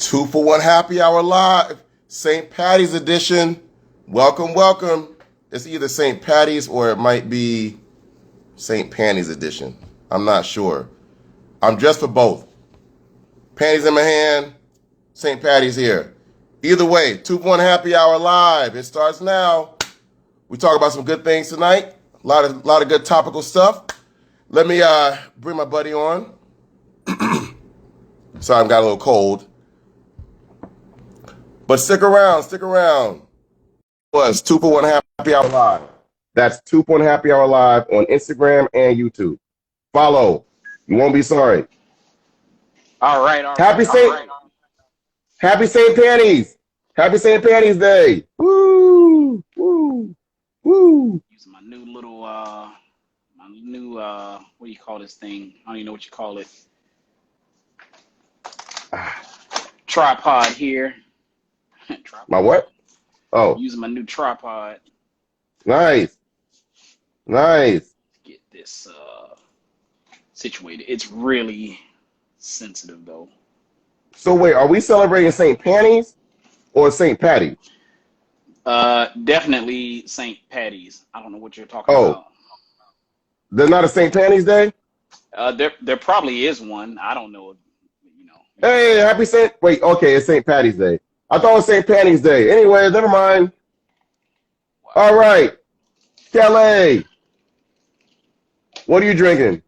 2-for-1 Happy Hour Live, St. Paddy's edition. Welcome, welcome. It's either St. Paddy's or it might be St. Panties edition. I'm not sure. I'm dressed for both. Panties in my hand, St. Paddy's here. Either way, 2-for-1 Happy Hour Live. It starts now. We talk about some good things tonight. A lot of good topical stuff. Let me bring my buddy on. Sorry, I've got a little cold. But stick around, stick around. It was 2-for-1 Happy Hour Live. That's 2-for-1 Happy Hour Live on Instagram and YouTube. Follow. You won't be sorry. All right. Happy St. Panties. Happy St. Paddy's Day. Woo! Woo! Woo! Using my new little what do you call this thing? I don't even know what you call it. Tripod here. Tripod. My what? Oh. Using my new tripod. Nice. Nice. Get this situated. It's really sensitive though. So wait, are we celebrating St. Panties or St. Paddy? Definitely St. Paddy's. I don't know what you're talking about. There's not a St. Panties Day? There probably is one. I don't know. Hey, happy St. Wait, okay, it's St. Paddy's Day. I thought it was St. Panties Day. Anyway, never mind. Wow. All right. Kelly, what are you drinking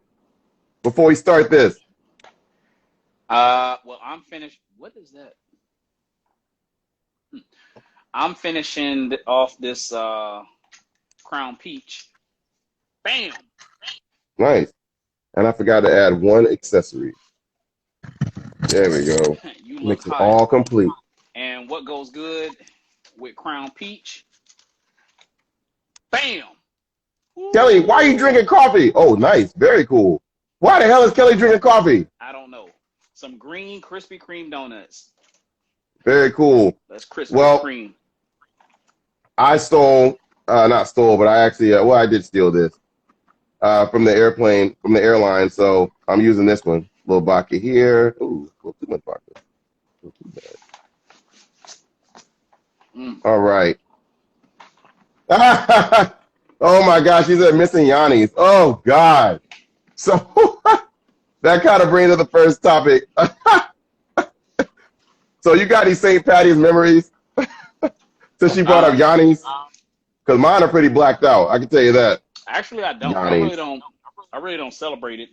before we start this? Well, I'm finished. What is that? I'm finishing off this Crown Peach. Bam! Nice. And I forgot to add one accessory. There we go. You look Makes it hot. all complete. And what goes good with Crown Peach? Bam! Ooh. Kelly, why are you drinking coffee? Oh, nice. Very cool. Why the hell is Kelly drinking coffee? I don't know. Some green Krispy Kreme donuts. Very cool. That's Krispy Kreme. I stole, not stole, but I actually, I did steal this from the airline. So I'm using this one. Little vodka here. Ooh, a little too much vodka. A little too bad. All right. Oh my gosh, she's at Missing Yanni's. Oh God. So that kind of brings us the first topic. So you got any St. Paddy's memories? Since she brought up Yanni's? Because mine are pretty blacked out. I can tell you that. Actually, I don't. Yanni's. I really don't celebrate it.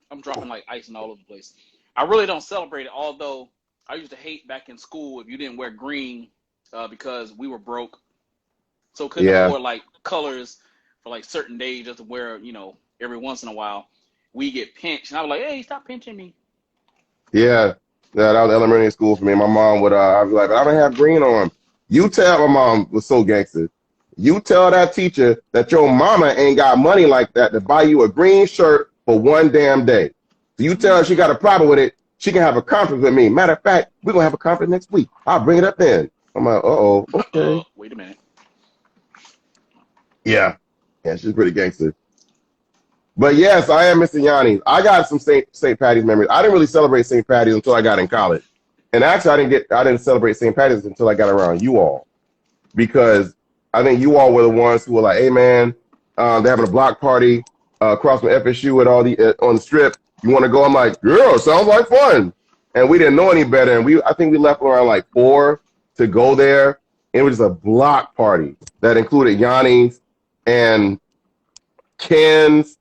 I'm dropping like ice all over the place. I really don't celebrate it, although I used to hate back in school if you didn't wear green because we were broke. So couldn't afford like colors for like certain days just to wear, every once in a while. We get pinched. And I was like, hey, stop pinching me. Yeah, that was elementary school for me. My mom would, I'd be like, I don't have green on. You tell, my mom was so gangster. You tell that teacher that your mama ain't got money like that to buy you a green shirt for one damn day. So you tell her she got a problem with it, she can have a conference with me. Matter of fact, we're going to have a conference next week. I'll bring it up then. I'm like, uh-oh, okay. Wait a minute. Yeah, she's pretty gangster. But yes, I am missing Yanni. I got some St. Paddy's memories. I didn't really celebrate St. Paddy's until I got in college. And actually, I didn't celebrate St. Paddy's until I got around you all. Because I think you all were the ones who were like, hey man, they're having a block party across from FSU at on the strip. You want to go? I'm like, yeah, sounds like fun. And we didn't know any better. And I think we left around like 4 to go there. It was just a block party that included Yanni's and Ken's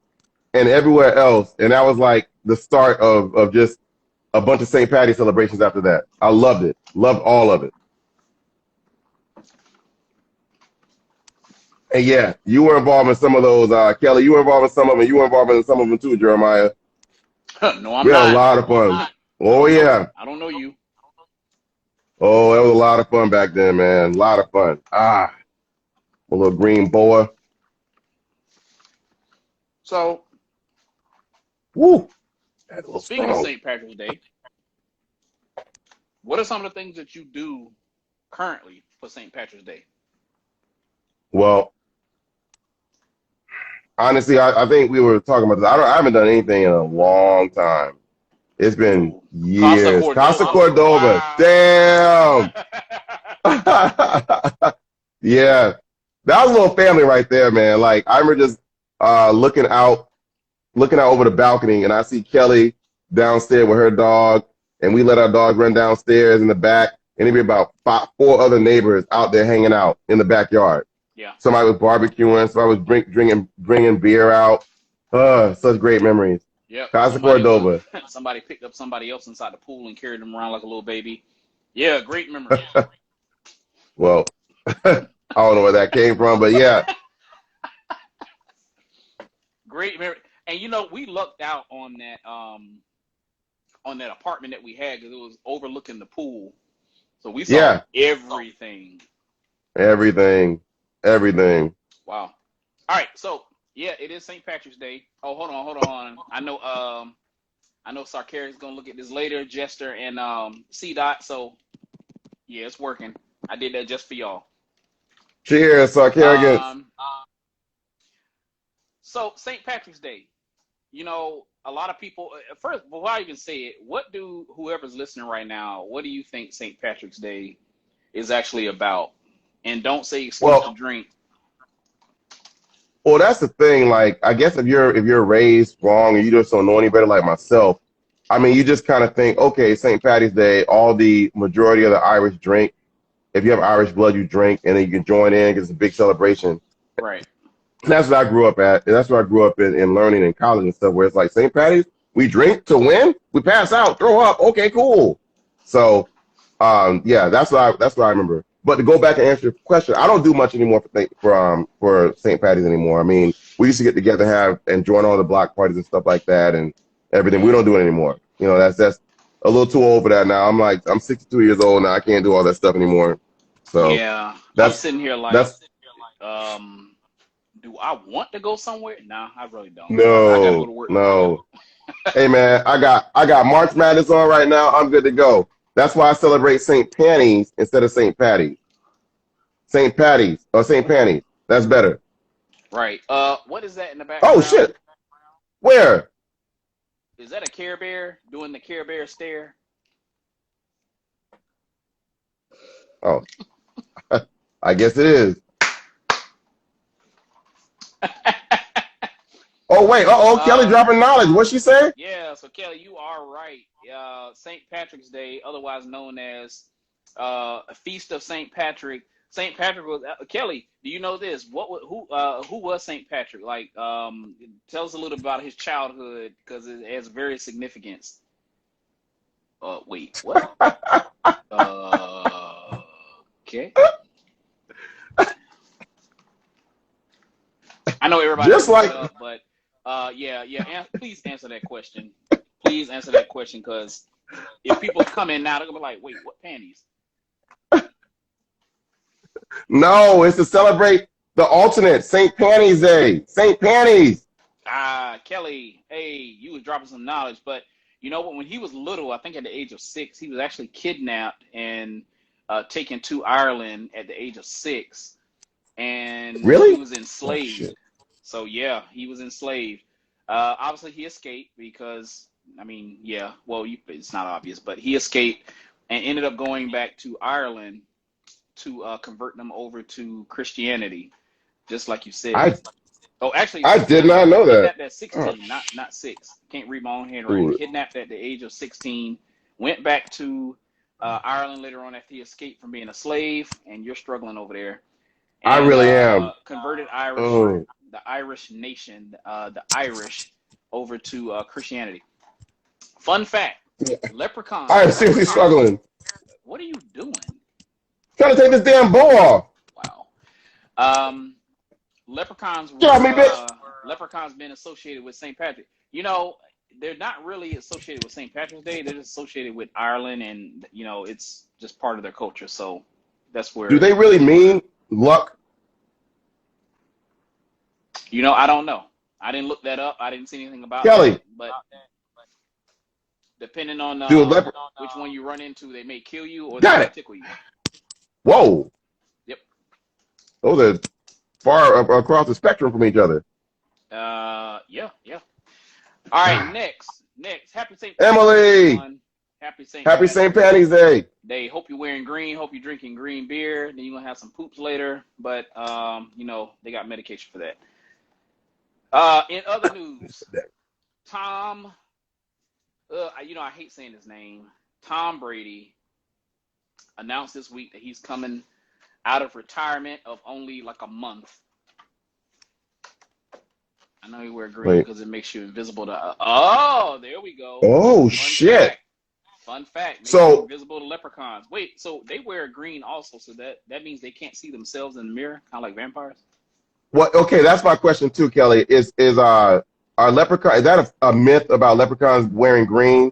and everywhere else. And that was like the start of just a bunch of St. Paddy's celebrations after that. I loved it. Loved all of it. And yeah, you were involved in some of those, Kelly. You were involved in some of them. You were involved in some of them too, Jeremiah. No, I'm we not. had a lot of fun. Oh, yeah. I don't know you. Oh, it was a lot of fun back then, man. A lot of fun. A little green boa. So, woo. Speaking of St. Patrick's Day, what are some of the things that you do currently for St. Patrick's Day? Well, honestly, I think we were talking about this. I haven't done anything in a long time. It's been Ooh. Costa years. Cordova. Casa Cordova. Wow. Damn. Yeah. That was a little family right there, man. Like I remember just looking out over the balcony, and I see Kelly downstairs with her dog, and we let our dog run downstairs in the back, and there'd be about four other neighbors out there hanging out in the backyard. Yeah. Somebody was barbecuing, somebody was bringing beer out. Such great memories. Yep. Casa Cordova. Somebody picked up somebody else inside the pool and carried them around like a little baby. Yeah, great memories. Well, I don't know where that came from, but yeah. Great memory. And you know, we lucked out on that apartment that we had because it was overlooking the pool. So we saw everything. Everything. Wow. All right, so yeah, it is St. Patrick's Day. Oh, hold on. I know Sarkari is gonna look at this later, Jester and C Dot. So yeah, it's working. I did that just for y'all. Cheers, Sarkari. So St. Patrick's Day, you know, a lot of people. First, before I even say it, what do whoever's listening right now? What do you think St. Patrick's Day is actually about? And don't say excuse to drink. Well, that's the thing. Like, I guess if you're raised wrong and you just don't know any better, like myself, I mean, you just kind of think, okay, St. Paddy's Day, all the majority of the Irish drink. If you have Irish blood, you drink, and then you can join in because it's a big celebration. Right. And that's what I grew up at. And that's what I grew up in learning in college and stuff, where it's like St. Paddy's, we drink to win, we pass out, throw up. Okay, cool. So, yeah, that's what I remember. But to go back and answer your question, I don't do much anymore for St. Paddy's anymore. I mean, we used to get together, and join all the block parties and stuff like that, and everything. We don't do it anymore. You know, that's a little too old for that now. I'm 62 years old now. I can't do all that stuff anymore. So yeah, I'm sitting here like, do I want to go somewhere? Nah, I really don't. No, I gotta go to work. No. Hey man, I got March Madness on right now. I'm good to go. That's why I celebrate St. Panties instead of St. Paddy's. St. Paddy's or St. Panties. That's better. Right. What is that in the background? Oh shit. Where? Is that a Care Bear doing the Care Bear stare? Oh, I guess it is. Oh wait. Kelly dropping knowledge. What'd she say? Yeah. So Kelly, you are right. St. Patrick's Day, otherwise known as a Feast of St. Patrick. St. Patrick was Kelly. Do you know this? Who was St. Patrick? Like, tell us a little about his childhood because it has very significance. Wait, what? Okay. I know everybody. Just like, but yeah. Please answer that question. Please answer that question because if people come in now, they're gonna be like, "Wait, what panties?" No, it's to celebrate the alternate St. Panties Day. St. Panties. Kelly, hey, you was dropping some knowledge, but you know what? When he was little, I think at the age of 6, he was actually kidnapped and taken to Ireland at the age of 6, and really? he was enslaved. So yeah, he was enslaved. Obviously, he escaped because it's not obvious, but he escaped and ended up going back to Ireland to convert them over to Christianity, just like you said. I did not know that. Kidnapped at 16, not 6. Can't read my own handwriting. Kidnapped at the age of 16, went back to Ireland later on after he escaped from being a slave, and you're struggling over there. And, I really am. Converted Irish, the Irish nation, the Irish, over to Christianity. Fun fact: leprechauns. I am seriously struggling. What are you doing? Trying to take this damn bow off. Wow. Leprechauns leprechauns been associated with St. Patrick. You know, they're not really associated with St. Patrick's Day. They're just associated with Ireland, and you know, it's just part of their culture. So that's where. Do they really mean luck? You know, I don't know. I didn't look that up. I didn't see anything about Kelly. That, but depending on which one you run into, they may kill you or they may tickle you. Whoa. Yep. Those are far across the spectrum from each other. Yeah. All right, next. next, happy St. Paddy's Day, Emily, everyone. Happy St. happy Paddy's St. Paddy's Day. Day. Hope you're wearing green. Hope you're drinking green beer. Then you're gonna have some poops later, but they got medication for that. In other news, Tom, I hate saying his name. Tom Brady announced this week that he's coming out of retirement of only like a month. I know you wear green because it makes you invisible to. Oh, there we go. Oh, shit. Fun fact. Makes So you invisible to leprechauns. Wait, so they wear green also, so that means they can't see themselves in the mirror, kind of like vampires? what? Okay, that's my question too, Kelly. Are leprechaun? Is that a myth about leprechauns wearing green?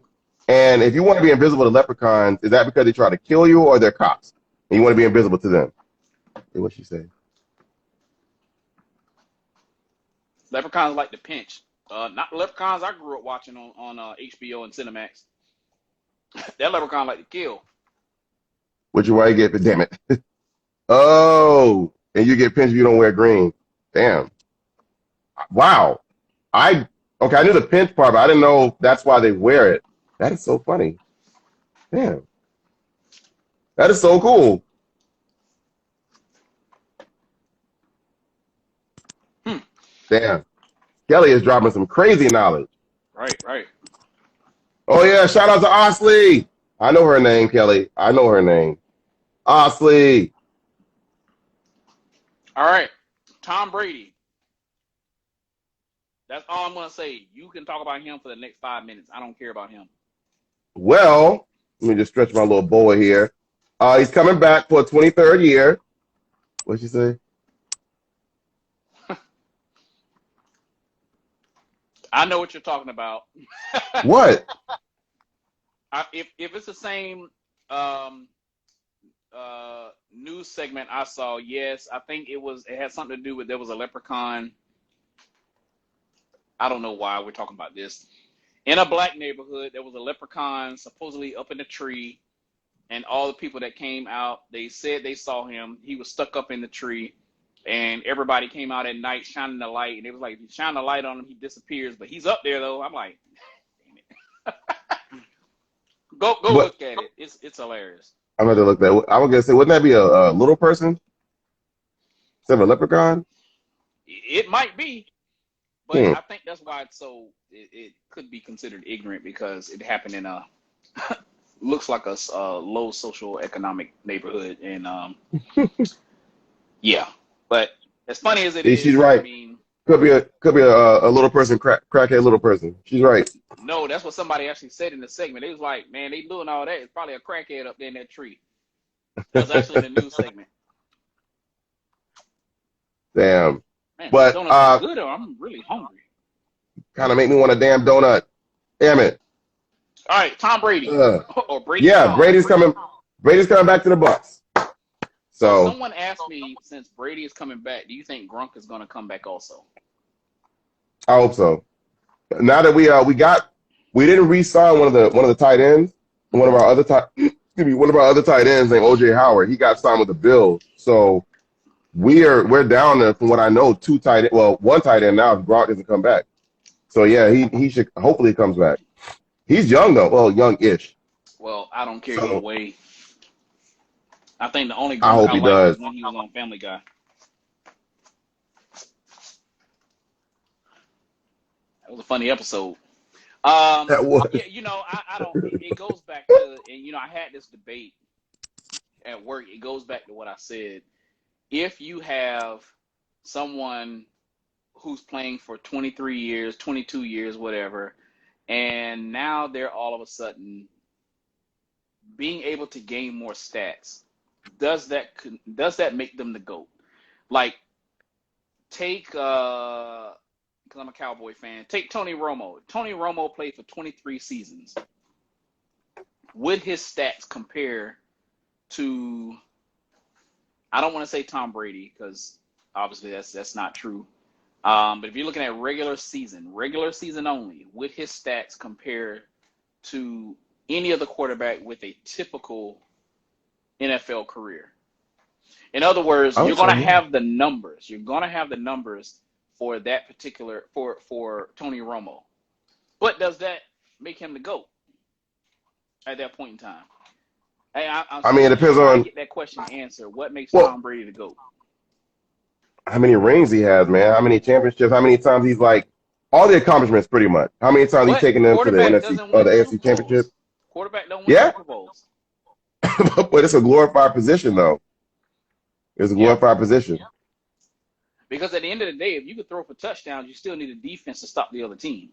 And if you want to be invisible to leprechauns, is that because they try to kill you or they're cops and you want to be invisible to them? What she said. Leprechauns like to pinch. Not the leprechauns I grew up watching on HBO and Cinemax. That leprechaun like to kill. Which is why you get, damn it. Oh, and you get pinched if you don't wear green. Damn. Wow. I knew the pinch part, but I didn't know that's why they wear it. That is so funny. Damn. That is so cool. Damn. Kelly is dropping some crazy knowledge. Right. Oh, yeah. Shout out to Osley. I know her name, Kelly. I know her name. Osley. All right. Tom Brady. That's all I'm going to say. You can talk about him for the next 5 minutes. I don't care about him. Well, let me just stretch my little boa here. He's coming back for a 23rd year. What'd she say? I know what you're talking about. What? If it's the same news segment I saw, yes, I think it had something to do with there was a leprechaun. I don't know why we're talking about this. In a black neighborhood, there was a leprechaun supposedly up in a tree, and all the people that came out, they said they saw him. He was stuck up in the tree, and everybody came out at night shining the light, and it was like, you shine the light on him, he disappears, but he's up there though. I'm like, damn it. Go look at it. It's hilarious. I'm going to look that. I was going to say, wouldn't that be a little person? Instead of a leprechaun? It might be, but I think that's why it could be considered ignorant because it happened in a looks like a low social economic neighborhood, and yeah. But as funny as it is, she's right. I mean, could be a little person, crackhead little person. She's right. No, that's what somebody actually said in the segment. They was like, man, they doing all that. It's probably a crackhead up there in that tree. That was actually in the news segment. Damn. Man, but donuts are good, or I'm really hungry. Kind of make me want a damn donut. Damn it. All right, Tom Brady. Or Brady. Yeah, Brady's coming. Brady's coming back to the Bucs. So someone asked me, since Brady is coming back, do you think Gronk is going to come back also? I hope so. Now that we didn't re-sign one of the tight ends, one of our other tight ends named OJ Howard. He got signed with the Bills. So we're down to, from what I know, one tight end now if Gronk doesn't come back. So yeah, he should hopefully comes back. He's young though. Well, young-ish. Well, I don't care either way. I think the only I hope he does. was when he was on Family Guy. That was a funny episode. That was. Yeah, I don't. It goes back to, and I had this debate at work. It goes back to what I said. If you have someone who's playing for 23 years, 22 years, whatever, and now they're all of a sudden being able to gain more stats, does that make them the GOAT? Like, take because I'm a Cowboy fan, take Tony Romo. Tony Romo played for 23 seasons. Would his stats compare to, I don't want to say Tom Brady because obviously that's not true. But if you're looking at regular season only, would his stats compare to any other quarterback with a typical NFL career? In other words, you're going to have the numbers. You're going to have the numbers for that particular for Tony Romo. But does that make him the GOAT at that point in time? Hey, I'm I mean, it seriously depends trying to on get that question answered. What makes well Tom Brady the GOAT? how many rings he has, man. How many championships? How many times he's like all the accomplishments, pretty much. How many times he's But taken them to the quarterback NFC doesn't or the win AFC Super championship? Bowls. Quarterback don't win Yeah, Super Bowls. but it's a glorified position, though. It's a Yeah. glorified position. Because at the end of the day, if you could throw for touchdowns, you still need a defense to stop the other team.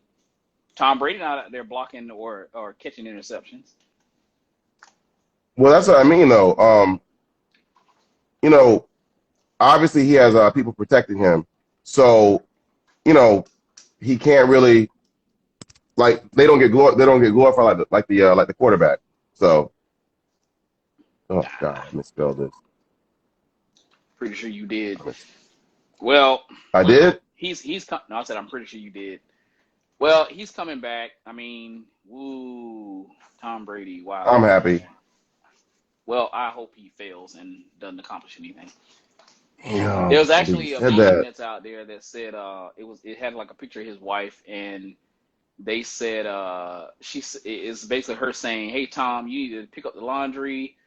Tom Brady not out there blocking or catching interceptions. Well, that's what I mean, though. You know, obviously he has people protecting him, so he can't really like they don't get glorified like the quarterback. So, oh God, I misspelled this. Pretty sure you did. Well, I did. no, I said I'm pretty sure you did. Well, he's coming back. I mean, woo, Tom Brady. Wow. I'm happy. Well, I hope he fails and doesn't accomplish anything. Oh, There was I believe you actually a said meme that. that's out there that said it had like a picture of his wife, and they said it's basically her saying, "Hey Tom, you need to pick up the laundry,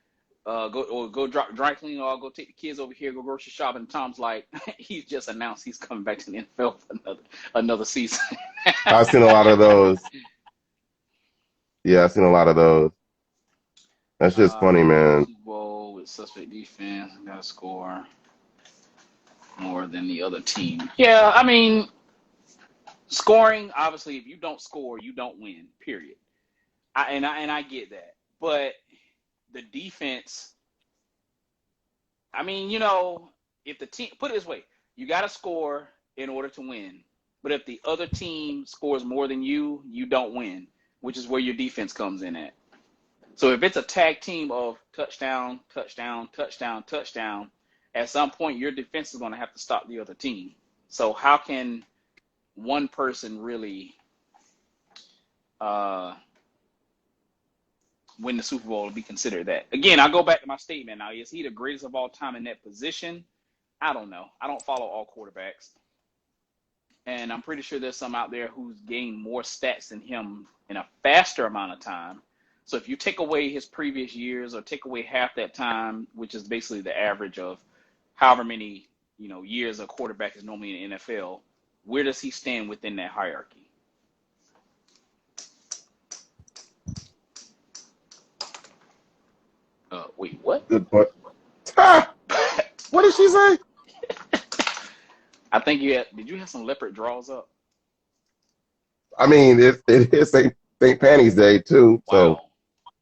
go drop dry clean, or I'll go take the kids over here, go grocery shopping." And Tom's like, he's just announced he's coming back to the NFL for another season. I've seen a lot of those. Yeah, I've seen a lot of those. That's just funny, man. Super Bowl with suspect defense, got to score more than the other team. Yeah, I mean, scoring, obviously, if you don't score, you don't win. Period. I get that, but the defense. I mean, if the team put it this way, you got to score in order to win. But if the other team scores more than you, you don't win, which is where your defense comes in at. So if it's a tag team of touchdown, touchdown, touchdown, touchdown, at some point your defense is going to have to stop the other team. So how can one person really win the Super Bowl to be considered that? Again, I go back to my statement now. Is he the greatest of all time in that position? I don't know. I don't follow all quarterbacks. And I'm pretty sure there's some out there who's gained more stats than him in a faster amount of time. So if you take away his previous years or take away half that time, which is basically the average of however many years a quarterback is normally in the NFL, where does he stand within that hierarchy? Wait, what? Good point. Ah, what did she say? I think did you have some leopard draws up? I mean, it is St. Panties Day too, so. Wow.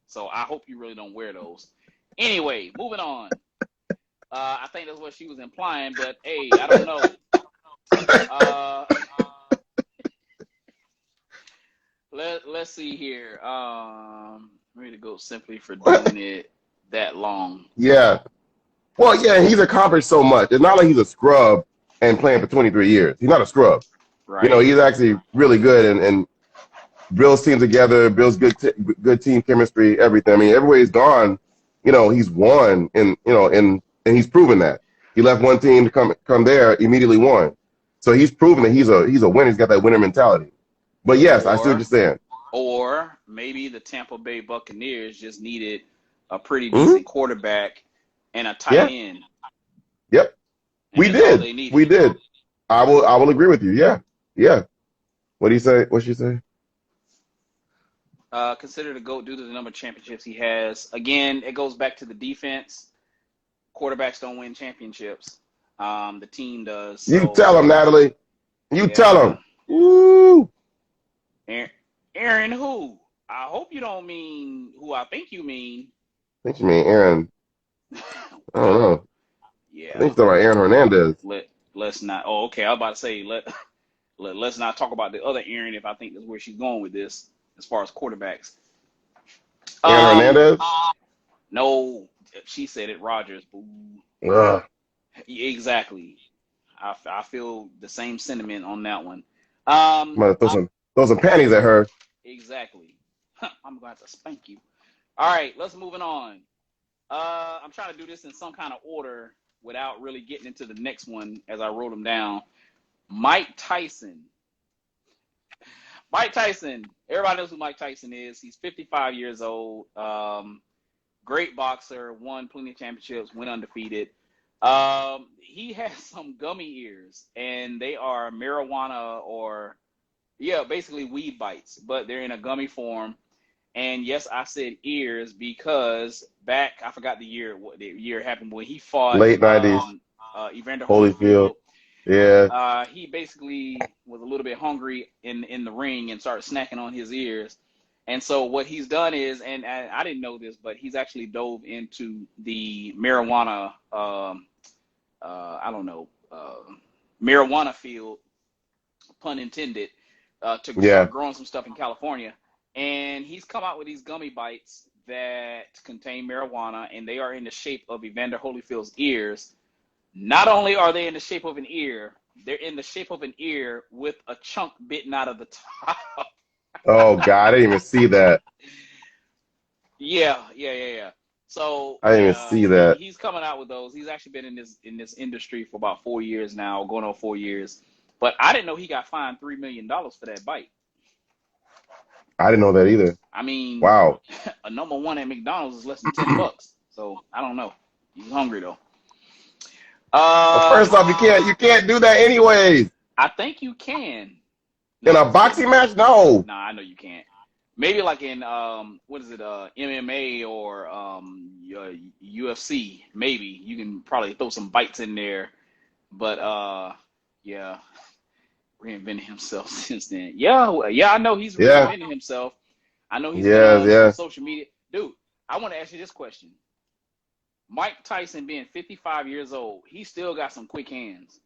So I hope you really don't wear those. Anyway, moving on. I think that's what she was implying, but hey, I don't know. Let's see here. I'm ready to go simply for doing it that long. Yeah. Well, yeah, he's accomplished so much. It's not like he's a scrub and playing for 23 years. He's not a scrub. Right. He's actually really good and builds teams together, builds good team chemistry, everything. I mean, everywhere he's gone, he's won, and he's proven that. He left one team to come there, immediately won. So he's proven that he's a winner. He's got that winner mentality. But yes, I see what you're saying. Or maybe the Tampa Bay Buccaneers just needed a pretty decent quarterback and a tight end. Yep. We did. I will agree with you. Yeah. Yeah. What do you say? What'd she say? Considered a GOAT due to the number of championships he has. Again, it goes back to the defense. Quarterbacks don't win championships. The team does. So. You tell him, Natalie. You tell him. Woo. Aaron who? I hope you don't mean who I think you mean. I think you mean Aaron. I don't know. Yeah. I think it's about Aaron Hernandez. Let's not. Oh, okay. I was about to say let's not talk about the other Aaron if I think that's where she's going with this as far as quarterbacks. Aaron Hernandez? No, she said it. Rodgers. Exactly. I feel the same sentiment on that one. I'm gonna throw some panties at her. Exactly. I'm going to have to spank you. All right, let's moving on. I'm trying to do this in some kind of order without really getting into the next one as I wrote them down. Mike Tyson. Mike Tyson. Everybody knows who Mike Tyson is. He's 55 years old. Great boxer. Won plenty of championships. Went undefeated. He has some gummy ears, and they are marijuana or, basically weed bites, but they're in a gummy form. And yes, I said ears because back, I forgot what the year happened when he fought Late 90s. Evander Holyfield. Holyfield. Yeah. He basically was a little bit hungry in the ring and started snacking on his ears. And so what he's done is, and I didn't know this, but he's actually dove into the marijuana, marijuana field, pun intended, to start growing some stuff in California. And he's come out with these gummy bites that contain marijuana, and they are in the shape of Evander Holyfield's ears. Not only are they in the shape of an ear, they're in the shape of an ear with a chunk bitten out of the top. Oh God, I didn't even see that. Yeah. So I didn't even see that. He's coming out with those. He's actually been in this industry for about 4 years now, going on 4 years. But I didn't know he got fined $3 million for that bite. I didn't know that either. I mean, wow. A number one at McDonald's is less than $10. So I don't know. He's hungry though. Well, first off, you can't do that anyways. I think you can. In a boxing match? No. Nah, I know you can't. Maybe like in MMA or UFC. Maybe you can probably throw some bites in there. But reinvented himself since then. Yeah, I know he's reinvented himself. I know he's been on social media. Dude, I want to ask you this question. Mike Tyson being 55 years old, he still got some quick hands.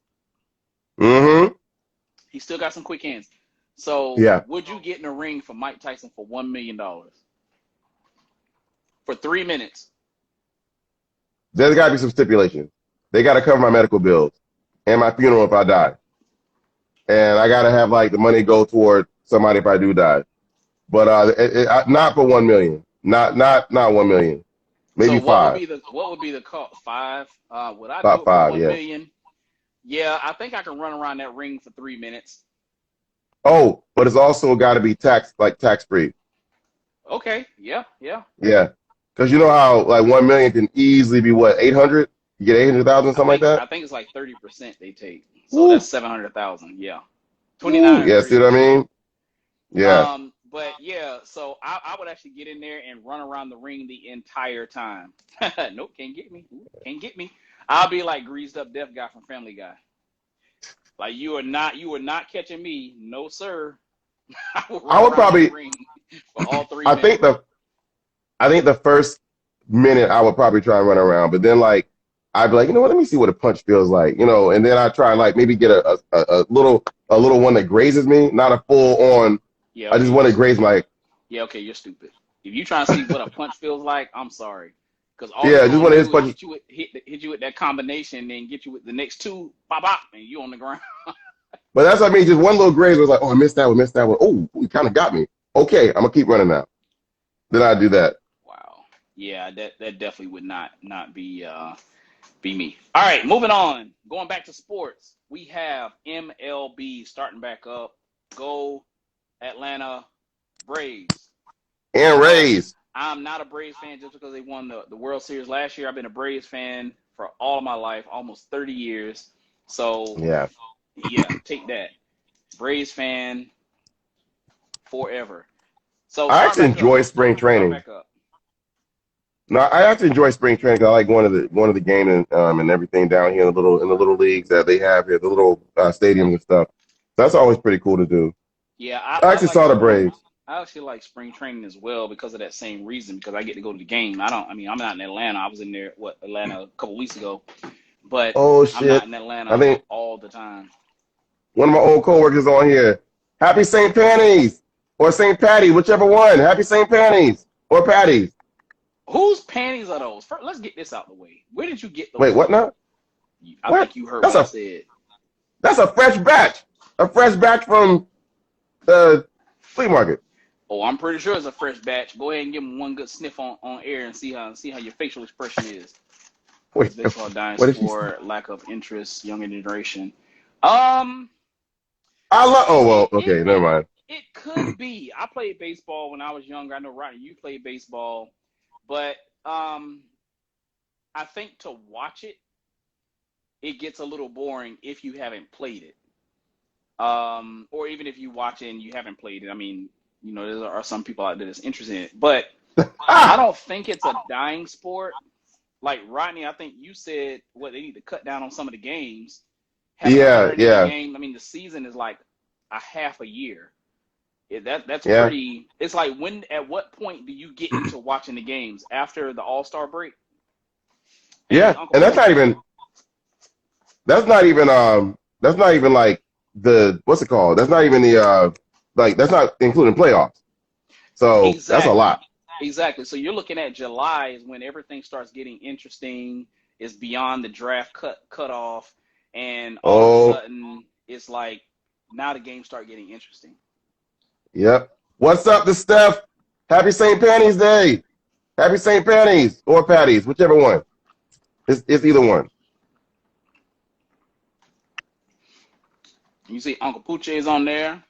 Mm-hmm. He still got some quick hands. So would you get in a ring for Mike Tyson for $1 million? For 3 minutes? There's got to be some stipulations. They got to cover my medical bills and my funeral if I die. And I got to have like the money go toward somebody if I do die. But not for $1 million. Not $1 million. Maybe so $5. What would be the cost? $5? Would I about do it for $5, $1 million? Yeah, I think I can run around that ring for 3 minutes. Oh, but it's also got to be tax free. Okay. Yeah. Yeah, because you know how like 1 million can easily be what 800. You get 800,000, something like that. I think it's like 30% they take. So that's 700,000. Yeah. 29. Yeah, see what I mean? Yeah. But yeah, so I would actually get in there and run around the ring the entire time. Nope, can't get me. Can't get me. I'll be like greased up deaf guy from Family Guy. Like you are not catching me, no sir. I would probably for all 3 minutes. I think the first minute I would probably try and run around, but then like I'd be like, you know what, let me see what a punch feels like, you know, and then I try and like maybe get a little one that grazes me, not a full on. Yeah, okay. I just want to graze like. Yeah, okay, you're stupid. If you trying to see what a punch feels like, I'm sorry. Because just one of his punches. Hit you with that combination, then get you with the next two, bop, and you on the ground. But that's what I mean. Just one little graze was like, oh, I missed that one. Oh, he kind of got me. Okay, I'm gonna keep running now. Then I do that. Wow. Yeah, that definitely would not be me. All right, moving on. Going back to sports, we have MLB starting back up. Go Atlanta Braves. And Rays. I'm not a Braves fan just because they won the World Series last year. I've been a Braves fan for all of my life, almost 30 years. So, yeah, take that. Braves fan forever. So I actually enjoy spring training. No, I actually enjoy spring training because I like going to the game and everything down here in the little leagues that they have here, the little stadiums and stuff. That's always pretty cool to do. Yeah, I actually saw the Braves. I actually like spring training as well because of that same reason, because I get to go to the game. I'm not in Atlanta. I was in there, Atlanta a couple weeks ago. But I'm not in Atlanta all the time. One of my old coworkers on here. Happy St. Panties or St. Paddy, whichever one. Happy St. Panties or Patties. Whose panties are those? First, let's get this out the way. Where did you get those? Wait, what now? I think you heard what I said. That's a fresh batch. A fresh batch from the flea market. Oh, I'm pretty sure it's a fresh batch. Go ahead and give them one good sniff on air and see how your facial expression is. Wait, baseball dying for lack of interest, younger generation. Okay, never mind. It could be. I played baseball when I was younger. I know, Rodney, you played baseball, but I think to watch it, it gets a little boring if you haven't played it. Or even if you watch it and you haven't played it. I mean, you know, there are some people out there that's interested in it, but I don't think it's a dying sport. Like Rodney, I think you said what they need to cut down on some of the games. Having Yeah, 180 yeah, games. I mean, the season is like a half a year. That's yeah, pretty. It's like at what point do you get into watching the games after the All-Star break? Hey, yeah. Uncle And Pooch. that's not even like the what's it called? That's not even the like that's not including playoffs. So that's a Exactly. lot. Exactly. So you're looking at July is when everything starts getting interesting. It's beyond the draft cutoff, and all of a Oh, sudden it's like now the games start getting interesting. yep. What's up to Steph? Happy St. Patty's Day. Happy St. Patty's or Patties, whichever one. It's either one. You see Uncle Pooch is on there.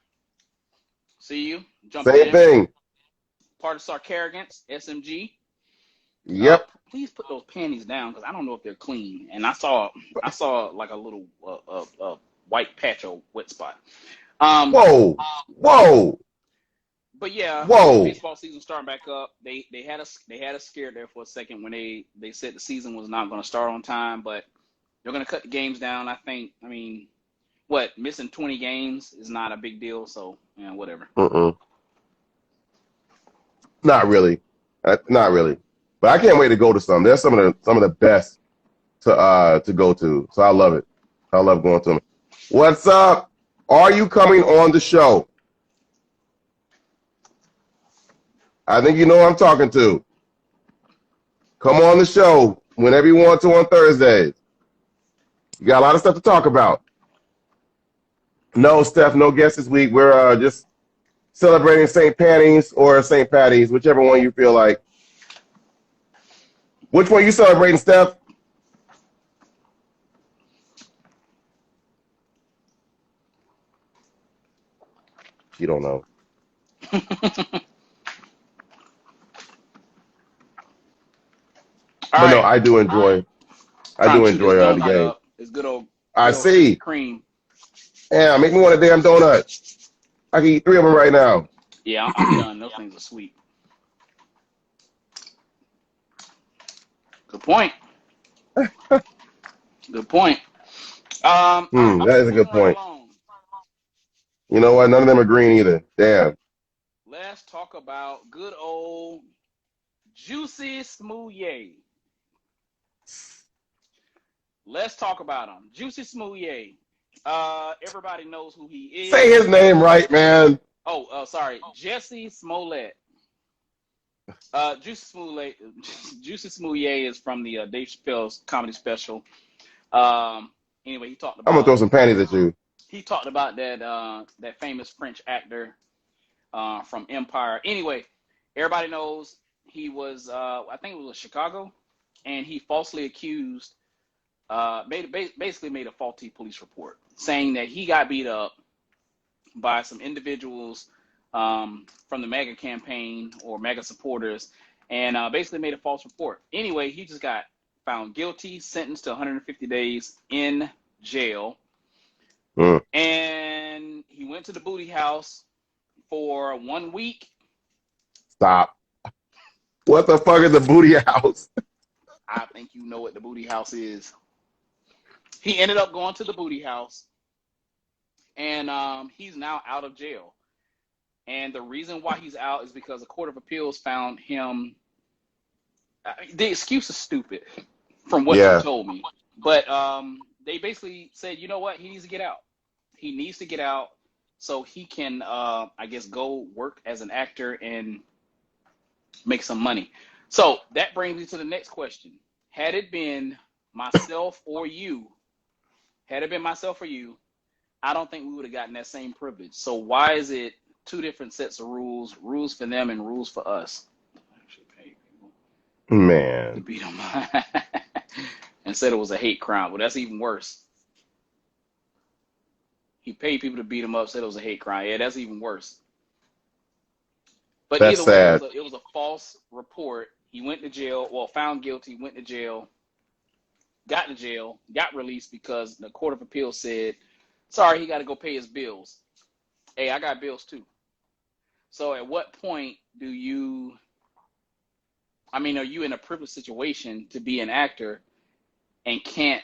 See you jumping Same in. thing. Part of Sarcarrogance, SMG. Yep. Please put those panties down because I don't know if they're clean. And I saw like a little white patch or wet spot. Whoa. Whoa. But yeah, Whoa. baseball season starting back up. They had us scared there for a second when they said the season was not going to start on time, but they're going to cut the games down. I think. I mean, missing 20 games is not a big deal. So yeah, whatever. Mm-mm. Not really. Not really. But I can't wait to go to some. There's some of the best to go to. So I love it. I love going to them. What's up? Are you coming on the show? I think you know who I'm talking to. Come on the show whenever you want to on Thursdays. You got a lot of stuff to talk about. No, Steph, no guests this week. We're just celebrating St. Patty's or St. Patty's, whichever one you feel like. Which one you celebrating, Steph? You don't know. All But no, right, I do enjoy. I trying do to chew this enjoy the donut game. up. It's good old I Krispy see. Kreme. Yeah, make me want a damn donut. I can eat 3 of them right now. Yeah, I'm done. Those things are sweet. Good point. Good point. All right, That is a moving good right point. along. You know what? None of them are green either. Damn. Let's talk about good old Juicy Smouye. Let's talk about him. Juicy Smouye. Everybody knows who he Say is. his name right, man. Sorry. Jesse Smollett. Juicy Smouye is from the Dave Chappelle's comedy special. Anyway, I'm gonna throw some panties at you. he talked about that famous French actor from Empire. Anyway, everybody knows he was I think it was Chicago, and he falsely accused basically made a faulty police report saying that he got beat up by some individuals from the MAGA campaign or MAGA supporters, and basically made a false report. Anyway, he just got found guilty, sentenced to 150 days in jail, and he went to the booty house for 1 week. Stop. What the fuck is the booty house? I think you know what the booty house is. He ended up going to the booty house, and he's now out of jail. And the reason why he's out is because the Court of Appeals found him. The excuse is stupid, from what he told me. But they basically said, you know what? He needs to get out. He needs to get out so he can, I guess, go work as an actor and make some money. So that brings me to the next question. Had it been myself or you, I don't think we would have gotten that same privilege. So why is it two different sets of rules for them and rules for us? Man. To beat them and said it was a hate crime. Well, that's even worse. He paid people to beat him up, said it was a hate crime. Yeah, that's even worse. But That's either way, sad. it was a false report. He went to jail. Well, found guilty. Went to jail. Got to jail. Got released because the Court of Appeal said, "Sorry, he got to go pay his bills." Hey, I got bills too. So at what point do you? I mean, are you in a privileged situation to be an actor and can't,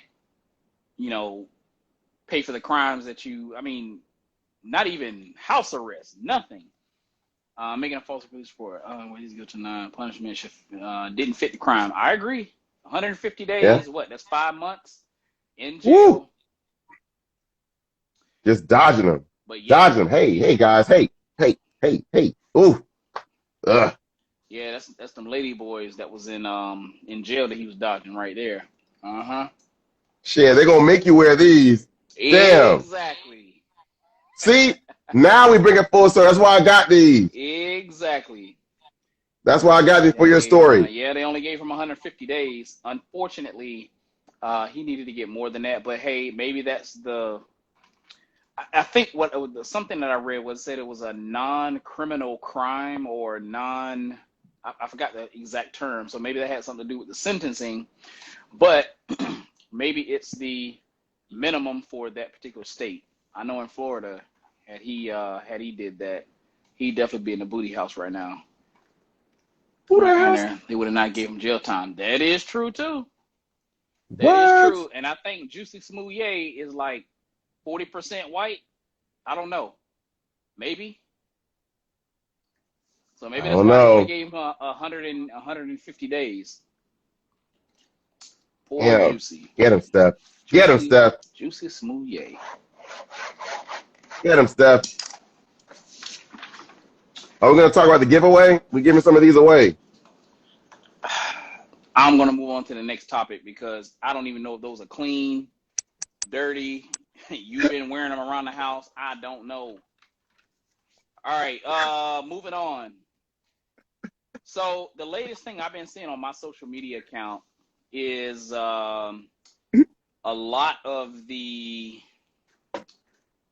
you know, pay for the crimes that you? I mean, not even house arrest, nothing. Making a false police report. Well, he's guilty of non-punishment. Didn't fit the crime. I agree. 150 Yeah. days. What? That's 5 months in jail. Woo! Just dodging them. But yeah, Dodging them. Hey, guys. Hey. Ooh. Ugh. yeah, that's them lady boys that was in jail that he was dodging right there. Shit, they're gonna make you wear these. Damn. Exactly. See? Now we bring it full circle. That's why I got these. Exactly. That's why I got these for your story. Yeah, they only gave him 150 days. Unfortunately, he needed to get more than that. But hey, maybe that's the. I think something that I read was said it was a non-criminal crime or non. I forgot the exact term. So maybe that had something to do with the sentencing. But maybe it's the minimum for that particular state. I know in Florida, had he did that, he'd definitely be in the booty house right now. They would have not gave him jail time. That is true too. That is true. And I think Juicy Smouye is like 40% white. I don't know. Maybe. So maybe that's why they gave him 150 days. Poor Juicy. Get him, Steph. Get him, Steph. Juicy Smouye. Get him, Steph. Are we going to talk about the giveaway? We're giving some of these away. I'm going to move on to the next topic because I don't even know if those are clean, dirty. You've been wearing them around the house. I don't know. All right, moving on. So the latest thing I've been seeing on my social media account is a lot of the,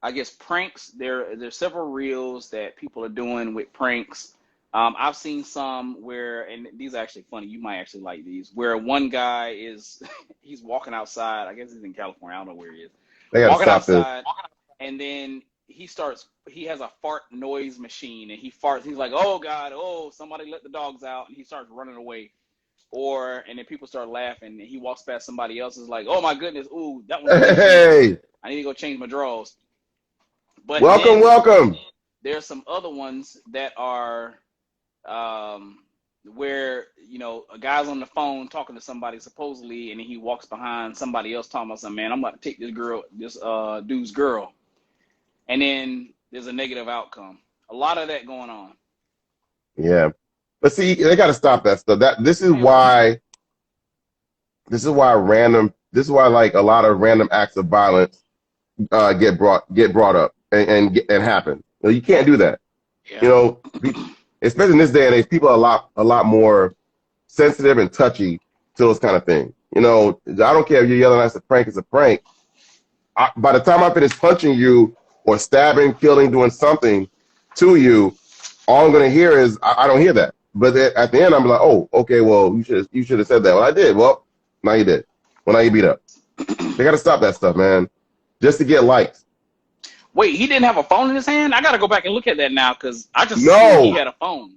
I guess, pranks. There's several reels that people are doing with pranks. I've seen some where, and these are actually funny. You might actually like these, where one guy he's walking outside. I guess he's in California. I don't know where he is. Walking outside, and then he has a fart noise machine, and he farts. He's like, "Oh God, oh, somebody let the dogs out," and he starts running away. And then people start laughing, and he walks past somebody else, is like, "Oh my goodness, ooh, that was hey, I need to go change my drawers." But welcome. There's some other ones that are where, you know, a guy's on the phone talking to somebody supposedly, and then he walks behind somebody else talking about something. Man, I'm about to take this dude's girl, and then there's a negative outcome. A lot of that going on. Yeah, but see, they got to stop that stuff. This is why like a lot of random acts of violence get brought up and happen. You can't do that. Yeah. You know, especially in this day and age, people are a lot more sensitive and touchy to those kind of things. You know, I don't care if you're yelling at a prank, it's a prank. By the time I finish punching you or stabbing, killing, doing something to you, all I'm going to hear is, I don't hear that. But at the end, I'm like, oh, okay, well, you should have said that. Well, I did. Well, now you did. Well, now you beat up. They got to stop that stuff, man, just to get likes. Wait, he didn't have a phone in his hand? I got to go back and look at that now because I just assumed he had a phone.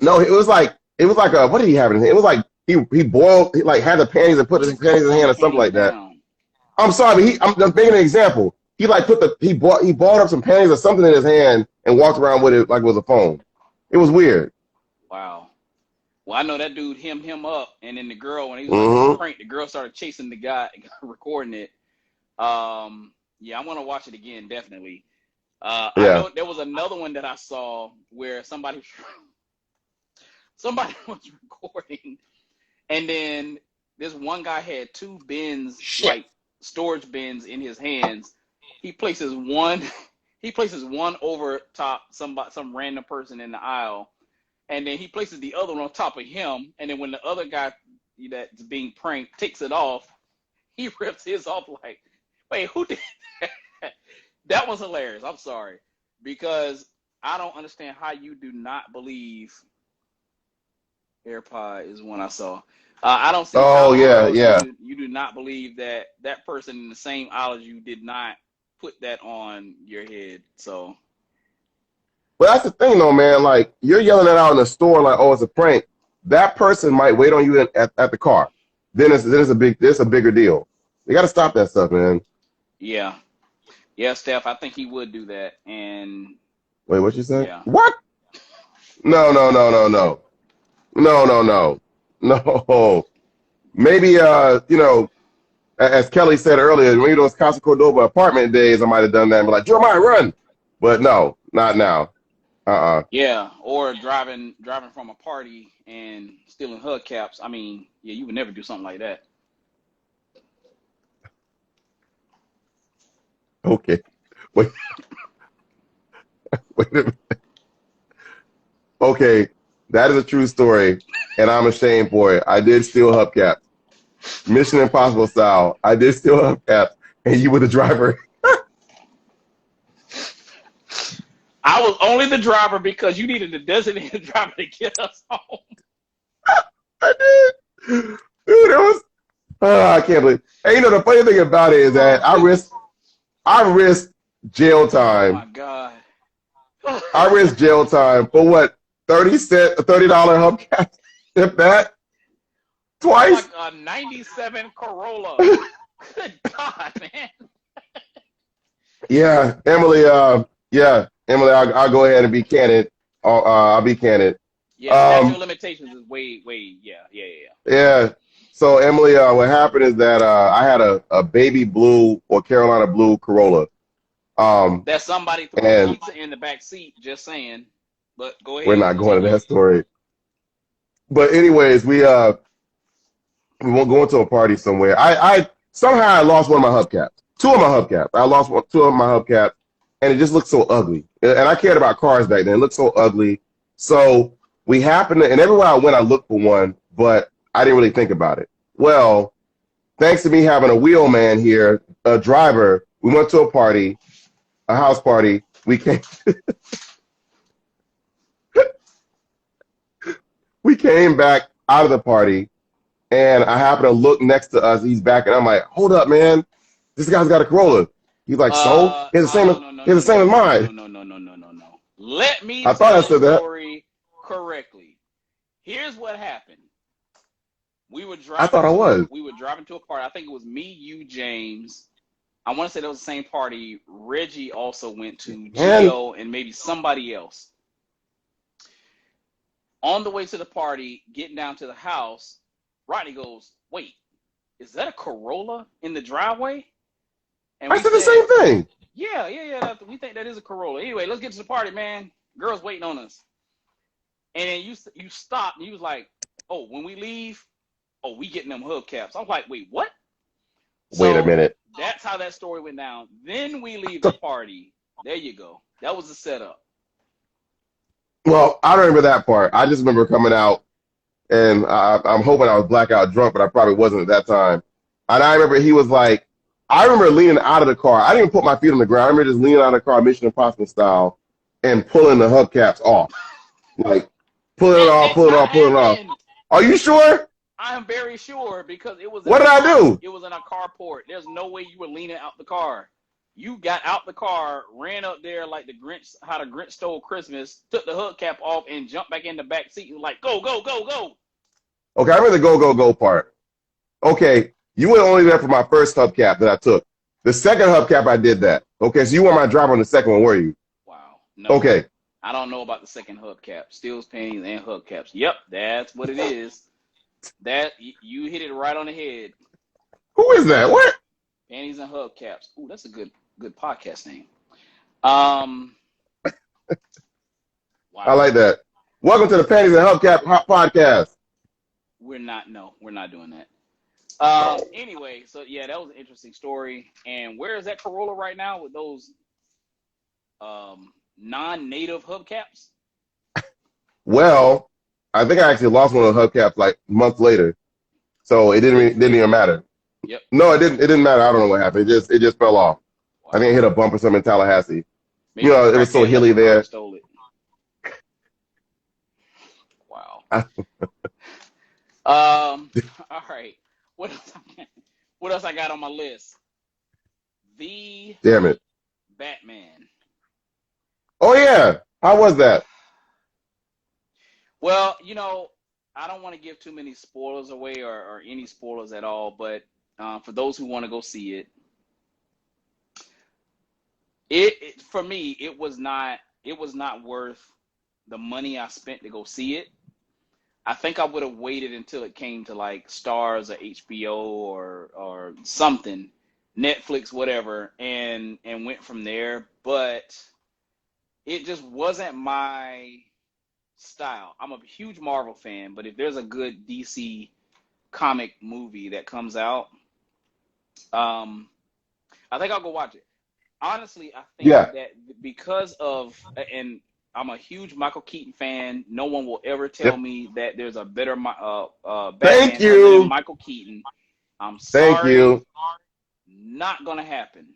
No, it was like what did he have in his hand? It was like he boiled, he like had the panties and put his panties in his hand or something like that. I'm sorry, but I'm making an example. He like he balled up some panties or something in his hand and walked around with it like it was a phone. It was weird. Wow. Well, I know that dude him up, and then the girl, when he was like prank, the girl started chasing the guy, recording it. Yeah, I'm gonna watch it again, definitely. I know there was another one that I saw where somebody was recording, and then this one guy had two bins, like storage bins, in his hands. He places one over top some random person in the aisle, and then he places the other one on top of him. And then when the other guy that's being pranked takes it off, he rips his off like, wait, who did that? That was hilarious. I'm sorry, because I don't understand how you do not believe AirPod is one I saw. I don't see Oh how in the yeah, world yeah. you do not believe that that person in the same aisle as you did not put that on your head. So But that's the thing, though, man. Like you're yelling that out in the store, like, "Oh, it's a prank." That person might wait on you at the car. It's a bigger deal. You got to stop that stuff, man. yeah, yeah, Steph, I think he would do that. And Wait, what you say? yeah, What? No, no, no, no, no, no, no, no, no. Maybe as Kelly said earlier, maybe those Casa Cordova apartment days, I might have done that and be like, Jeremiah, run. But no, not now. yeah, or driving from a party and stealing hubcaps. I mean, yeah, you would never do something like that. Okay. Wait, wait a minute. Okay, that is a true story, and I'm ashamed for it. I did steal hubcaps. Mission Impossible style. I did steal hubcaps, and you were the driver. I was only the driver because you needed a designated driver to get us home. I did. Dude, it was. Oh, I can't believe. And the funny thing about it is that I risked jail Oh time. my God. I risked jail time for what? $30 hubcap? If that? Twice? Like a 97 Corolla. Good God, man. Yeah, Emily. Emily. I'll go ahead and be candid. I'll be candid. Yeah, statute of limitations is way. Yeah. So Emily, what happened is that I had a baby blue or Carolina blue Corolla. That somebody threw a And pizza in the back seat. Just saying. But go ahead. we're not going to that story. But anyways, we won't go into a party somewhere. I somehow I lost one of my hubcaps. Two of my hubcaps. I lost two of my hubcaps, and it just looked so ugly. And I cared about cars back then. It looked so ugly. So we happened to, and everywhere I went, I looked for one, but I didn't really think about it. Well, thanks to me having a wheelman here, a driver, we went to a party, a house party. We came. We came back out of the party, and I happened to look next to us. He's back, and I'm like, "Hold up, man! This guy's got a Corolla." He's like, "So? It's the same. It's the same as mine." No. Let me I thought I tell said the that. story correctly. Here's what happened. We were I thought I was. driving to a party. I think it was me, you, James. I want to say that was the same party. Reggie also went to. And Gio and maybe somebody else. On the way to the party, getting down to the house, Rodney goes, "Wait, is that a Corolla in the driveway?" And I we said the same thing. Yeah. We think that is a Corolla. Anyway, let's get to the party, man. Girls waiting on us. And then you stopped, and you was like, "Oh, when we leave, we getting them hubcaps." I was like, "Wait, what?" Wait a minute. That's how that story went down. Then we leave the party. There you go. That was the setup. Well, I don't remember that part. I just remember coming out, and I'm hoping I was blackout drunk, but I probably wasn't at that time. And I remember he was like, I remember leaning out of the car. I didn't even put my feet on the ground. I remember just leaning out of the car, Mission Impossible style, and pulling the hubcaps off. Like, pulling it off. Are you sure? I am very sure because it was. What did I do? It was in a carport. There's no way you were leaning out the car. You got out the car, ran up there like the Grinch, how the Grinch stole Christmas, took the hubcap off, and jumped back in the back seat and like, go. Okay, I remember the go part. Okay, you were only there for my first hubcap that I took. The second hubcap, I did that. Okay, so you weren't my driver on the second one, were you? Wow. No. Okay. I don't know about the second hubcap. Steals, panties, and hubcaps. Yep, that's what it is. That you hit it right on the head. Who is that? What? Panties and hubcaps. Ooh, that's a good podcast name. Wow. I like that. Welcome to the Panties and Hubcap podcast. We're not doing that. Anyway, so yeah, that was an interesting story. And where is that Corolla right now with those non-native hubcaps? Well, I think I actually lost one of the hubcaps like months later, so it didn't even matter. Yep. No, it didn't matter. I don't know what happened. It just fell off. Wow. I think it hit a bump or something in Tallahassee. Maybe it was so hilly there. Stole it. All right. What else? What else I got on my list? The Damn it. Batman. Oh yeah. How was that? Well, I don't want to give too many spoilers away or any spoilers at all, but for those who want to go see it, it for me it was not worth the money I spent to go see it. I think I would have waited until it came to like Stars or HBO or something, Netflix, whatever, and went from there. But it just wasn't my style. I'm a huge Marvel fan, but if there's a good DC comic movie that comes out, um, I think I'll go watch it. Honestly, I think Yeah. that because of, and I'm a huge Michael Keaton fan. No one will ever tell Yep. me that there's a better Thank Batman other than you. Michael Keaton. I'm Thank sorry, you. not gonna happen.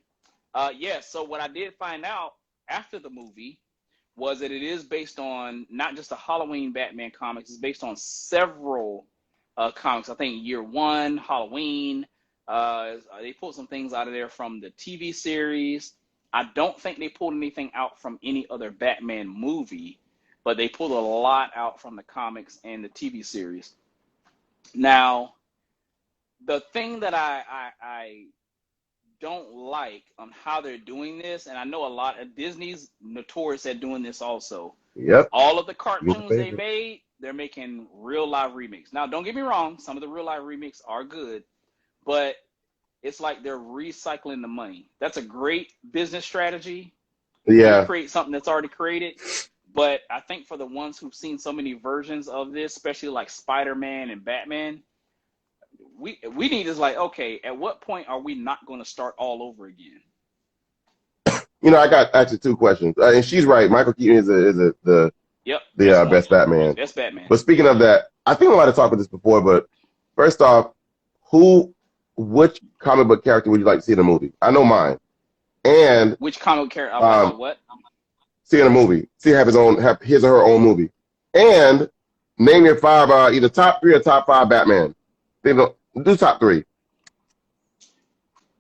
Yeah. So what I did find out after the movie was that it is based on not just a Halloween Batman comics. It's based on several comics. I think Year One, Halloween. They pulled some things out of there from the TV series. I don't think they pulled anything out from any other Batman movie, but they pulled a lot out from the comics and the TV series. Now, the thing that I don't like on how they're doing this, and I know a lot of Disney's notorious at doing this also. Yep. All of the You the cartoons they favorite. made, they're making real live remakes. Now, don't get me wrong, some of the real live remakes are good, but it's like they're recycling the money. That's a great business strategy, Yeah. recreate something that's already created. But I think for the ones who've seen so many versions of this, especially like Spider-Man and Batman, we need is like, okay, at what point are we not going to start all over again? I got actually two questions, and she's right. Michael Keaton is the Yep, best one, best Batman. best Batman. But speaking of that, I think I might have talked about this before. But first off, which comic book character would you like to see in a movie? I know mine, and Which comic character I would like to what? see in a movie, have his or her own movie, and name your five, either top three or top five Batman. Do top three.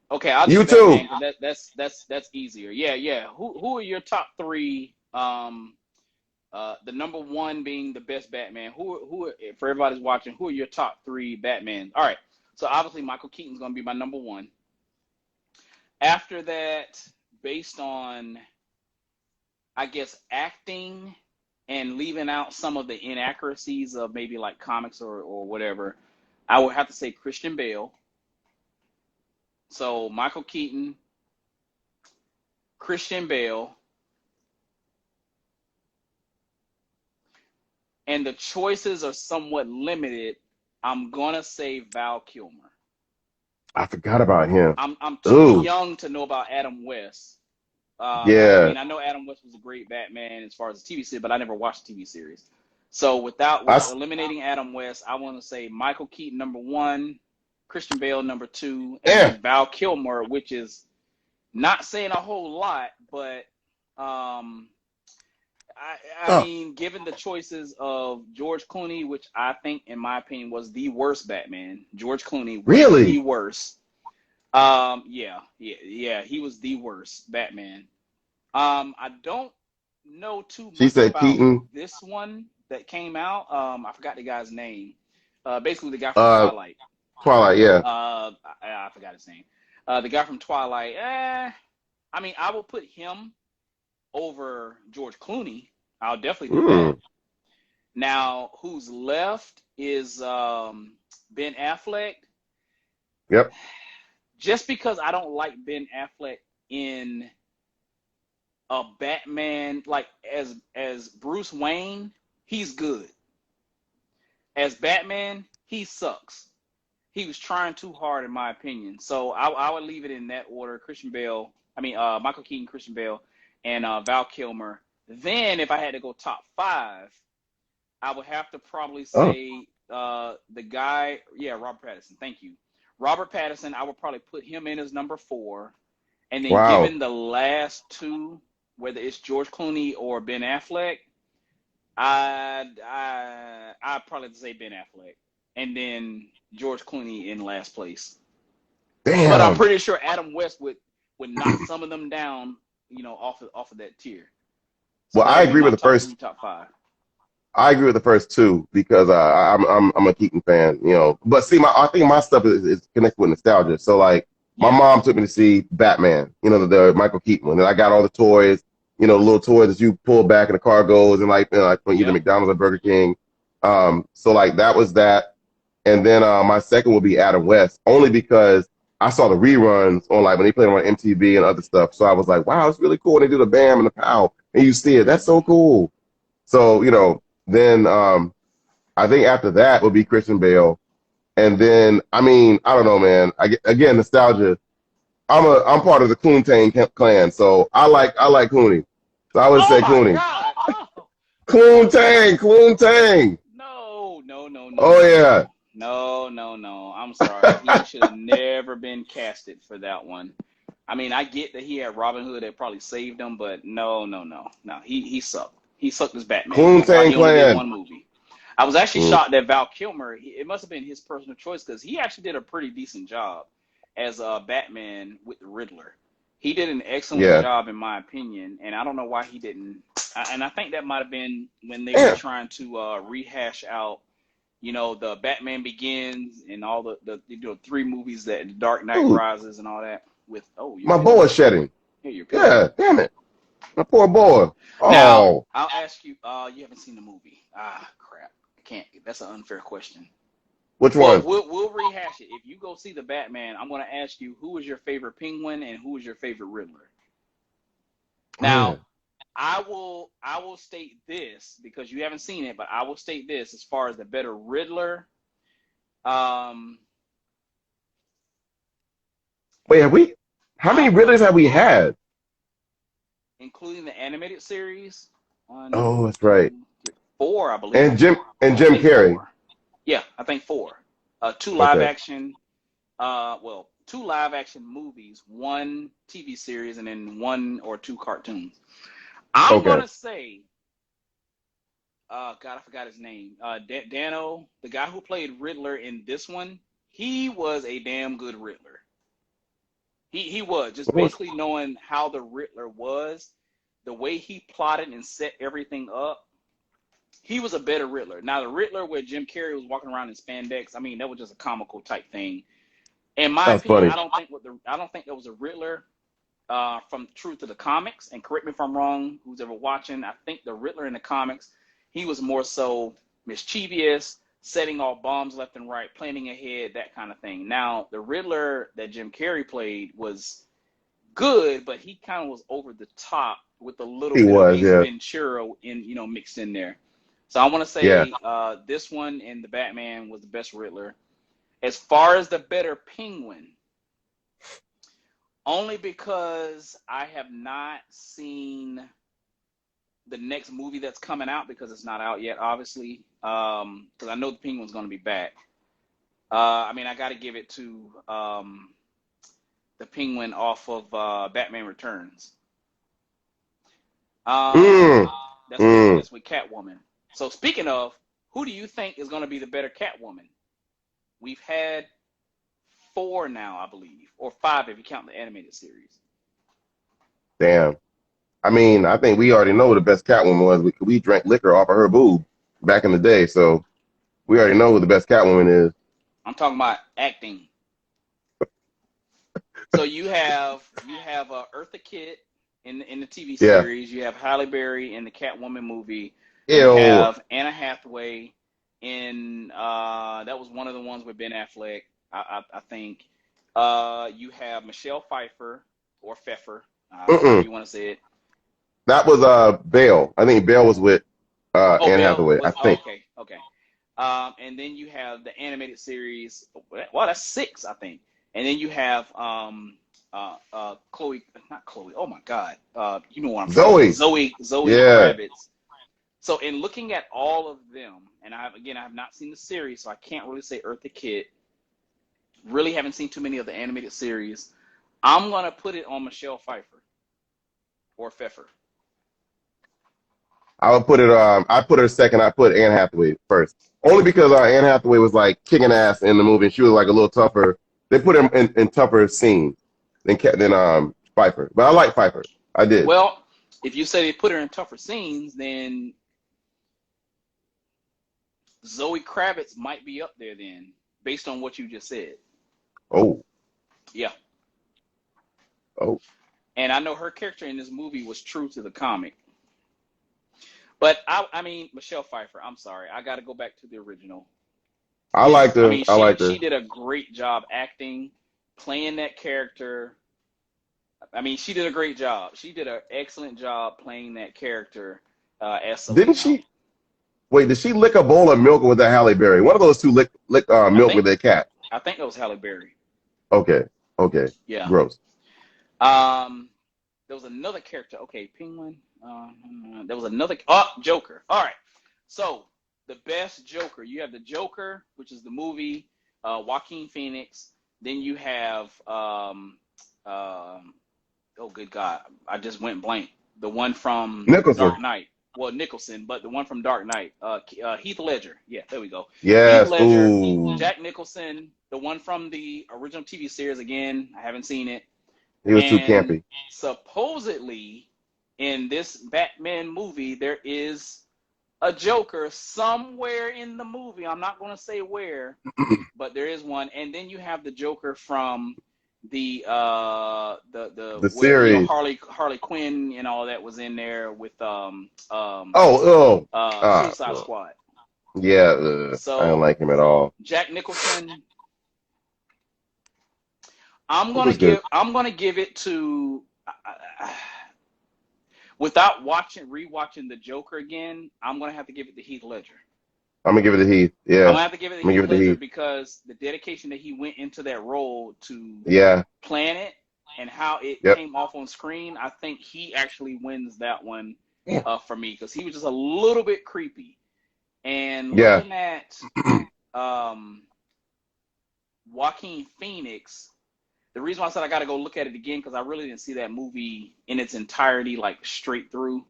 Okay, I'll do You too. Batman because that's easier. Yeah. Who are your top three? The number one being the best Batman. Who for everybody's watching? Who are your top three Batman? All right. So obviously Michael Keaton's going to be my number one. After that, based on I guess acting and leaving out some of the inaccuracies of maybe like comics or whatever, I would have to say Christian Bale. So Michael Keaton, Christian Bale, and the choices are somewhat limited. I'm gonna say Val Kilmer. I forgot about him. I'm too Ooh, young to know about Adam West. I yeah. mean, I know Adam West was a great Batman as far as the TV series, but I never watched the TV series. So with I eliminating Adam West, I want to say Michael Keaton number one, Christian Bale number two, and yeah. then Val Kilmer, which is not saying a whole lot, but um, I Oh, mean, given the choices of George Clooney, which I think, in my opinion, was the worst Batman. George Clooney was the really? worst. Yeah, he was the worst Batman. I don't know too She much said about Keaton. this one that came out. I forgot the guy's name. Basically the guy from Uh, Twilight. Twilight. Yeah. I forgot his name. The guy from Twilight. I mean, I will put him over George Clooney. I'll definitely do that. Mm, Now, who's left is Ben Affleck. yep. Just because I don't like Ben Affleck in a Batman, like as Bruce Wayne, he's good. As Batman, he sucks. He was trying too hard, in my opinion. So I would leave it in that order: Michael Keaton, Christian Bale, and Val Kilmer. Then, if I had to go top five, I would have to probably Oh, say the guy. Yeah, Robert Pattinson. Thank you, Robert Pattinson. I would probably put him in as number four, and then wow. given the last two, whether it's George Clooney or Ben Affleck, I'd probably say Ben Affleck, and then George Clooney in last place. But I'm Damn. pretty sure Adam West would knock some of them down, off of that tier. So Well, I that'll be agree my with the top first. three, top five. I agree with the first two because I'm a Keaton fan, you know. But see, I think my stuff is connected with nostalgia. So like, my Yeah, mom took me to see Batman, you know, the Michael Keaton one, and I got all the toys, you know, the little toys that you pull back and the car goes, and like, you know, like from either yep. McDonald's or Burger King. So like that was that, and then my second would be Adam West, only because I saw the reruns on like when they played on MTV and other stuff. So I was like, wow, it's really cool. And they do the bam and the pow, and you see it. That's so cool. So you know. Then I think after that would be Christian Bale, and then I mean I don't know, man. Again nostalgia. I'm part of the Coontang clan, so I like Clooney. So I would Oh say my Clooney. God! Oh, Coontang, Coontang. no, no, no, no, Oh no, yeah, no, no, no, no. I'm sorry. He should have never been casted for that one. I mean, I get that he had Robin Hood that probably saved him, but no, no, no, no. He sucked. He sucked as Batman. That's why Coontang he only did clan. one movie. I was actually Mm, shocked that Val Kilmer. It must have been his personal choice because he actually did a pretty decent job as Batman with the Riddler. He did an excellent yeah. job, in my opinion, and I don't know why he didn't. And I think that might have been when they were Damn. trying to rehash out, the Batman Begins and all the three movies that the Dark Knight Dude, Rises and all that. With you're my good. boy is shedding. Yeah, you're good. Yeah, damn it. My poor boy. Now Oh, I'll ask you. You haven't seen the movie? Ah, crap. I can't. That's an unfair question. which Well, one? we'll rehash it. If you go see the Batman, I'm going to ask you who was your favorite Penguin and who was your favorite Riddler. Oh yeah. Now, I will state this because you haven't seen it, but I will state this as far as the better Riddler. Um, Wait, have we? How I many will, Riddlers have we had? including the animated series. Oh, One, that's right. two, three, four, I And believe. I Jim think Carrey. four. Yeah, I think four. Two live Okay. action. Well, two live action movies, one TV series, and then one or two cartoons. I'm Okay. gonna say, God, I forgot his name. Dano, the guy who played Riddler in this one, he was a damn good Riddler. He was just What was? basically knowing how the Riddler was, the way he plotted and set everything up. He was a better Riddler. Now the Riddler where Jim Carrey was walking around in spandex, I mean that was just a comical type thing. In my That's opinion, funny. I don't think there was a Riddler from Truth to the comics. And correct me if I'm wrong, who's ever watching. I think the Riddler in the comics, he was more so mischievous, setting off bombs left and right, planning ahead, that kind of thing. Now the Riddler that Jim Carrey played was good, but he kind of was over the top with a little He bit of was, Ace yeah. Ventura mixed in there. So I want to Yeah. say this one and the Batman was the best Riddler. As far as the better Penguin, only because I have not seen the next movie that's coming out because it's not out yet, obviously. Because I know the Penguin's going to be back. I mean, I got to give it to the Penguin off of Batman Returns. Mm, That's with mm. Catwoman. So speaking of, who do you think is going to be the better Catwoman? We've had four now, I believe, or five if you count the animated series. Damn. I mean, I think we already know who the best Catwoman was. We drank liquor off of her boob back in the day, so we already know who the best Catwoman is. I'm talking about acting. So you have Eartha Kitt in the TV Yeah. series. You have Halle Berry in the Catwoman movie. You Ew. have Anna Hathaway in that was one of the ones with Ben Affleck, I think. You have Michelle Pfeiffer or Pfeffer, however Mm-mm. you want to say it. That was Bale. I think Bale was with Oh, Anne Belle Hathaway. I was think. okay, okay. And then you have the animated series. Well, that's six, I think. And then you have Chloe, not Chloe. Oh my God, you know what I'm trying to say, Zoe. Zoe Yeah. Kravitz. So in looking at all of them, and I have not seen the series, so I can't really say Eartha Kitt. Really haven't seen too many of the animated series. I'm gonna put it on Michelle Pfeiffer or Pfeffer. I would put it. I put her second. I put Anne Hathaway first, only because Anne Hathaway was like kicking ass in the movie, and she was like a little tougher. They put her in tougher scenes than Pfeiffer, but I like Pfeiffer. I did. Well, if you say they put her in tougher scenes, then Zoe Kravitz might be up there then, based on what you just said. Oh, Yeah. oh, And I know her character in this movie was true to the comic. But I mean, Michelle Pfeiffer, I'm sorry. I got to go back to the original. I liked her. I mean, I liked her. she did a great job acting, playing that character. I mean, she did a great job. She did an excellent job playing that character as Selena. Didn't she? Wait, did she lick a bowl of milk with that Halle Berry? One of those two lick milk with their cat. I think that was Halle Berry. Okay. Yeah. Gross. There was another character. Okay, Penguin. There was another. Joker. All right. So the best Joker. You have the Joker, which is the movie. Joaquin Phoenix. Then you have. Oh, good God! I just went blank. The one from Nicholson. Dark Knight. Well, Nicholson, but the one from Dark Knight. Heath Ledger. Yeah, there we go. Yes. Heath Ledger, Ooh. Jack Nicholson, the one from the original TV series. Again, I haven't seen it. He was too campy. Supposedly, in this Batman movie, there is a Joker somewhere in the movie. I'm not going to say where, but there is one. And then you have the Joker from the series. Harley Quinn and all that was in there with Suicide Squad. Yeah, So I don't like him at all. Jack Nicholson. I'm gonna give it to without rewatching the Joker again. I'm gonna have to give it to Heath Ledger. I'm gonna give it to Heath. Yeah, I'm gonna have to give it to Heath Ledger because the dedication that he went into that role to plan it and how it came off on screen. I think he actually wins that one for me because he was just a little bit creepy. And looking at Joaquin Phoenix. The reason why I said I got to go look at it again because I really didn't see that movie in its entirety, like straight through.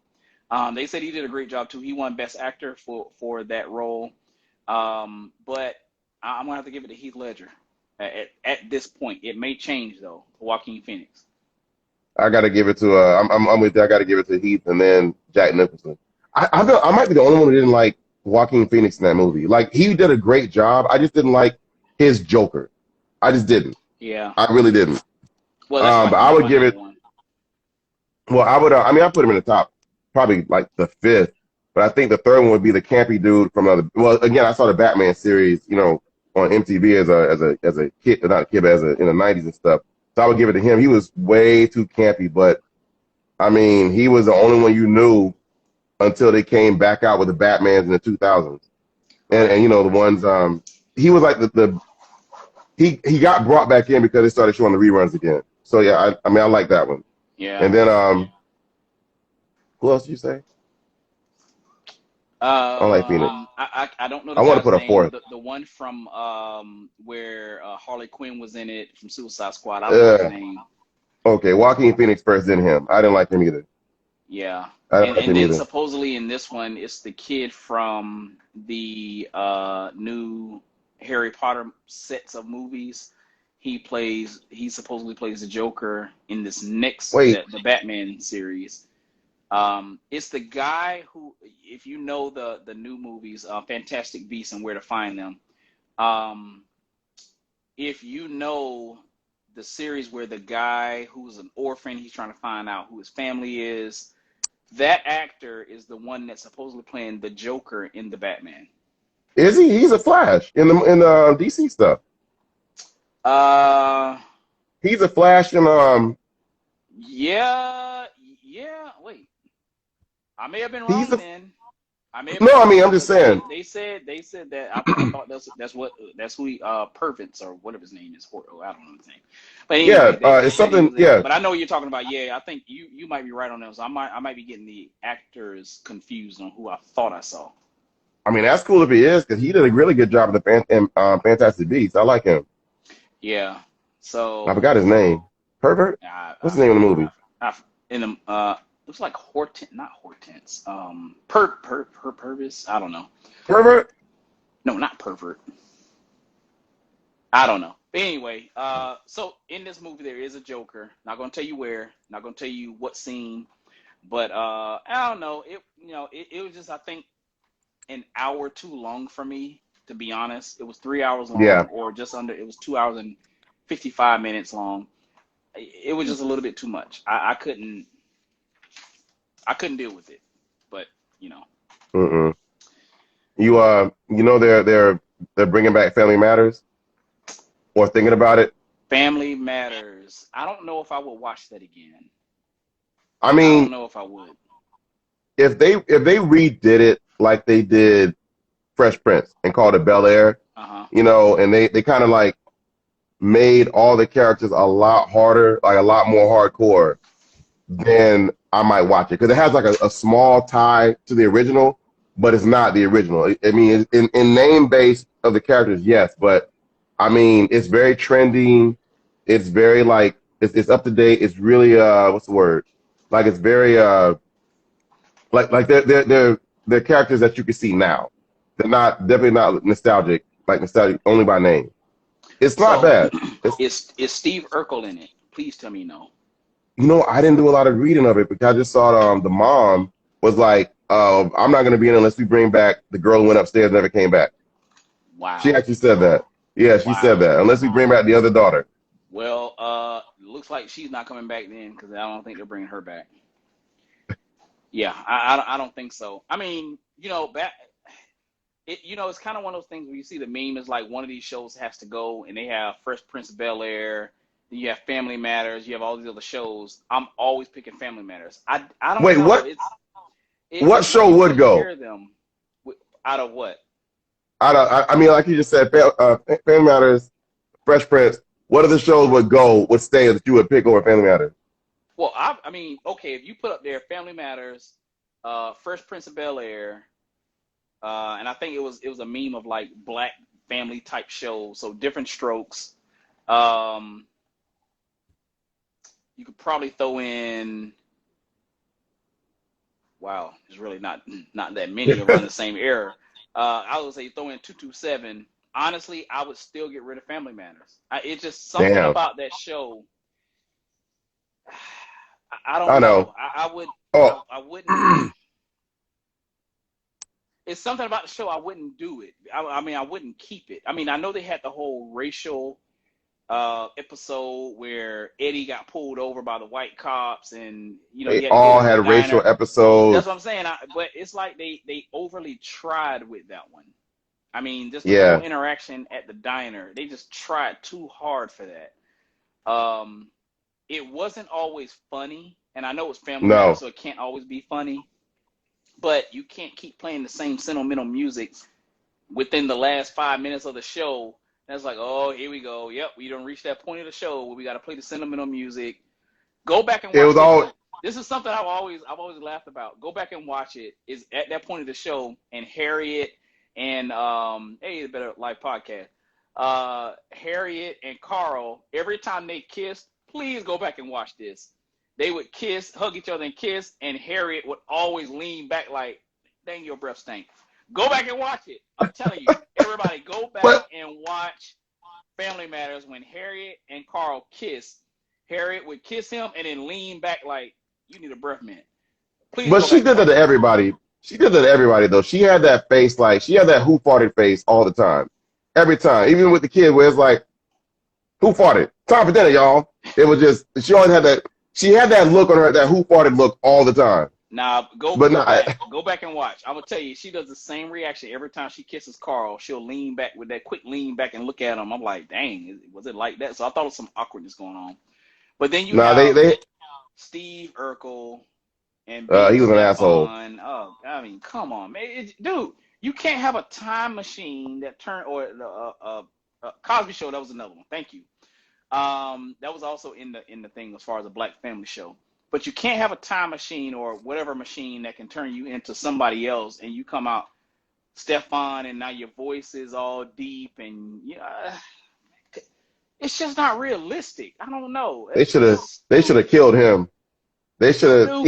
They said he did a great job too. He won Best Actor for that role. But I'm gonna have to give it to Heath Ledger at this point. It may change though. Joaquin Phoenix. I got to give it to. I'm with you. I got to give it to Heath and then Jack Nicholson. I might be the only one who didn't like Joaquin Phoenix in that movie. Like he did a great job. I just didn't like his Joker. I just didn't. Yeah, I really didn't. Well, but I would give it. Well, I would. I put him in the top, probably like the fifth. But I think the third one would be the campy dude from another. Well, again, I saw the Batman series, on MTV as a kid, not a kid, but in the '90s and stuff. So I would give it to him. He was way too campy, but I mean, he was the only one you knew until they came back out with the Batmans in the 2000s, and the ones. He was like He got brought back in because they started showing the reruns again. So yeah, I like that one. Yeah. And then who else did you say? I don't like Phoenix. I don't know. I want to put a fourth. The one from where Harley Quinn was in it from Suicide Squad. I don't know his name. Okay, Joaquin Phoenix first, then him. I didn't like him either. Yeah. And then supposedly in this one, it's the kid from the new Harry Potter sets of movies. He supposedly plays the Joker in this next the Batman series. It's the guy who, if you know the new movies, Fantastic Beasts and Where to Find Them. If you know the series where the guy who's an orphan, he's trying to find out who his family is. That actor is the one that's supposedly playing the Joker in the Batman. Is he? He's a Flash in the DC stuff. He's a Flash in Yeah. Wait, I may have been wrong then. I'm just saying. They said that. I thought that's who he Pervins or whatever his name is. I don't know his name. But anyway, it's something. Yeah. But I know what you're talking about. Yeah, I think you might be right on that. So I might be getting the actors confused on who I thought I saw. I mean, that's cool if he is, because he did a really good job of the Fantastic Beasts. I like him. Yeah. So I forgot his name. Pervert? What's the name of the movie? looks like not Hortense. Purvis. I don't know. Pervert? No, not pervert. I don't know. But anyway, so in this movie there is a Joker. Not gonna tell you where. Not gonna tell you what scene. But I don't know. It was just, I think, an hour too long for me, to be honest. It was 3 hours Yeah. long, or just under. It was 2 hours and 55 minutes long. It was just a little bit too much. I couldn't deal with it. But Mm-mm. They're bringing back Family Matters, or thinking about it. Family Matters. I don't know if I would watch that again. I I mean, don't know if I would. if they redid it like they did Fresh Prince and called it Bel Air, and they kind of like made all the characters a lot harder, like a lot more hardcore, then I might watch it, because it has like a small tie to the original, but it's not the original. I mean, in name base of the characters, yes, but I mean, it's very trendy. It's very like it's up to date. It's really what's the word? Like it's very like they're characters that you can see now. They're definitely not nostalgic, like nostalgic only by name. It's not So bad. is Steve Urkel in it? Please tell me no. I didn't do a lot of reading of it, because I just saw the mom was like, I'm not going to be in unless we bring back the girl who went upstairs and never came back. Wow. She actually said that. Yeah, she said that. Unless we bring back the other daughter. Well, looks like she's not coming back then, because I don't think they're bringing her back. Yeah, I don't think so. I mean, it's kind of one of those things where you see the meme is like one of these shows has to go, and they have Fresh Prince of Bel Air, then you have Family Matters, you have all these other shows. I'm always picking Family Matters. I don't Wait, know. what show would go? Hear them out of what? I mean, like you just said, Family Matters, Fresh Prince. What other shows would stay that you would pick over Family Matters? Well, I mean, okay, if you put up there Family Matters, Fresh Prince of Bel Air, and I think it was a meme of like black family type shows, so Different Strokes. You could probably throw in. Wow, there's really not that many around the same era. I would say throw in 227. Honestly, I would still get rid of Family Matters. It's just something about that show. I don't know. I would. Oh. I wouldn't. It's something about the show. I wouldn't do it. I mean, I wouldn't keep it. I mean, I know they had the whole racial episode where Eddie got pulled over by the white cops, and they all had racial episodes. That's what I'm saying. But it's like they overly tried with that one. I mean, just the whole interaction at the diner. They just tried too hard for that. It wasn't always funny, and I know it's Family Matters, so it can't always be funny. But you can't keep playing the same sentimental music within the last 5 minutes of the show. That's like, oh, here we go. Yep, we don't reach that point of the show where we got to play the sentimental music. Go back and watch it. This is something I've always laughed about. Go back and watch it. Is at that point of the show, and Harriet and hey, the Better Life podcast. Harriet and Carl, every time they kissed, please go back and watch this. They would kiss, hug each other and kiss, and Harriet would always lean back like, dang, your breath stank. Go back and watch it. I'm telling you, everybody, go back and watch Family Matters. When Harriet and Carl kiss, Harriet would kiss him and then lean back like, you need a breath mint. Please. But she did that to everybody. She did that to everybody, though. She had that face, like, she had that who farted face all the time. Every time. Even with the kid, where it's like, who farted? Time for dinner, y'all. It was just, she always had that. She had that look on her, that who farted look all the time. Nah, go back and watch. I'm gonna tell you, she does the same reaction every time she kisses Carl. She'll lean back with that quick lean back and look at him. I'm like, dang, was it like that? So I thought it was some awkwardness going on. But then you have Steve Urkel and he was an asshole. Oh, I mean, come on, man, dude, you can't have a time machine that turned or the Cosby Show. That was another one. Thank you. That was also in the thing as far as a black family show. But you can't have a time machine or whatever machine that can turn you into somebody else, and you come out Stefan, and now your voice is all deep, and it's just not realistic. I don't know. They should have killed him. They should have,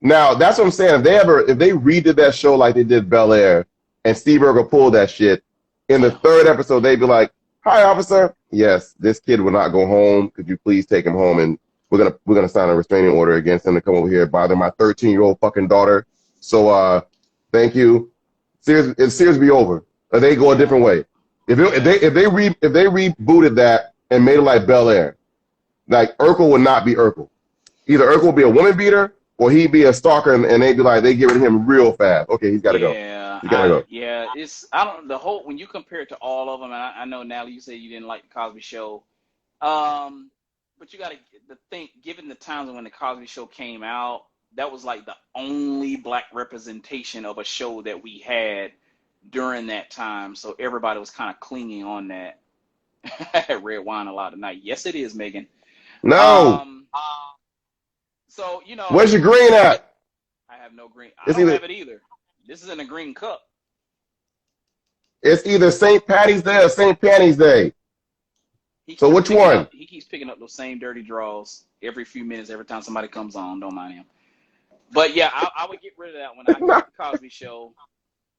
Now that's what I'm saying. If they redid that show like they did Bel Air, and Steve Urkel pulled that shit in the Yeah. third episode, they'd be like, "Hi, officer. Yes, this kid will not go home. Could you please take him home? And we're gonna sign a restraining order against him to come over here and bother my 13-year-old fucking daughter. So thank you. Series be over. Or they go a different way. If they rebooted that and made it like Bel Air, like Urkel would not be Urkel. Either Urkel would be a woman beater or he'd be a stalker, and they'd be like, they get rid of him real fast. Okay, he's got to go. He's got to go. Yeah. It's I don't the whole when you compare it to all of them. And I know Natalie, you said you didn't like the Cosby Show, but you got to think. Given the times when the Cosby Show came out, that was like the only black representation of a show that we had during that time. So everybody was kind of clinging on that. I had red wine a lot tonight. Yes, it is, Megan. No. So, Where's your green at? I have no green. I don't have it either. This is in a green cup. It's either St. Paddy's Day or St. Panties Day. So which one? He keeps picking up those same dirty draws every few minutes, every time somebody comes on. Don't mind him. But yeah, I would get rid of that one. I keep the Cosby Show.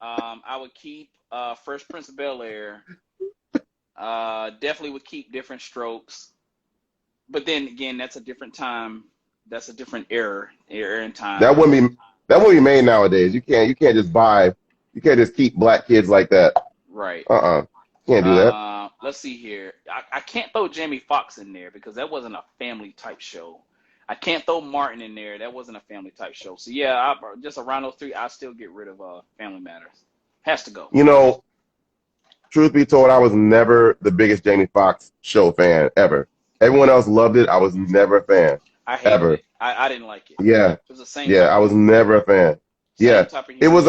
I would keep Fresh Prince of Bel Air. Definitely would keep Different Strokes. But then again, that's a different time. That's a different era in time. That wouldn't be made nowadays. You can't just keep black kids like that. Right. Can't do that. Let's see here. I can't throw Jamie Foxx in there because that wasn't a family type show. I can't throw Martin in there. That wasn't a family type show. So yeah, just around those three, I still get rid of Family Matters. Has to go. Truth be told, I was never the biggest Jamie Foxx show fan ever. Everyone else loved it. I was never a fan. I hated it. I didn't like it. Yeah. It was the same. Yeah, I was never a fan. Yeah. It was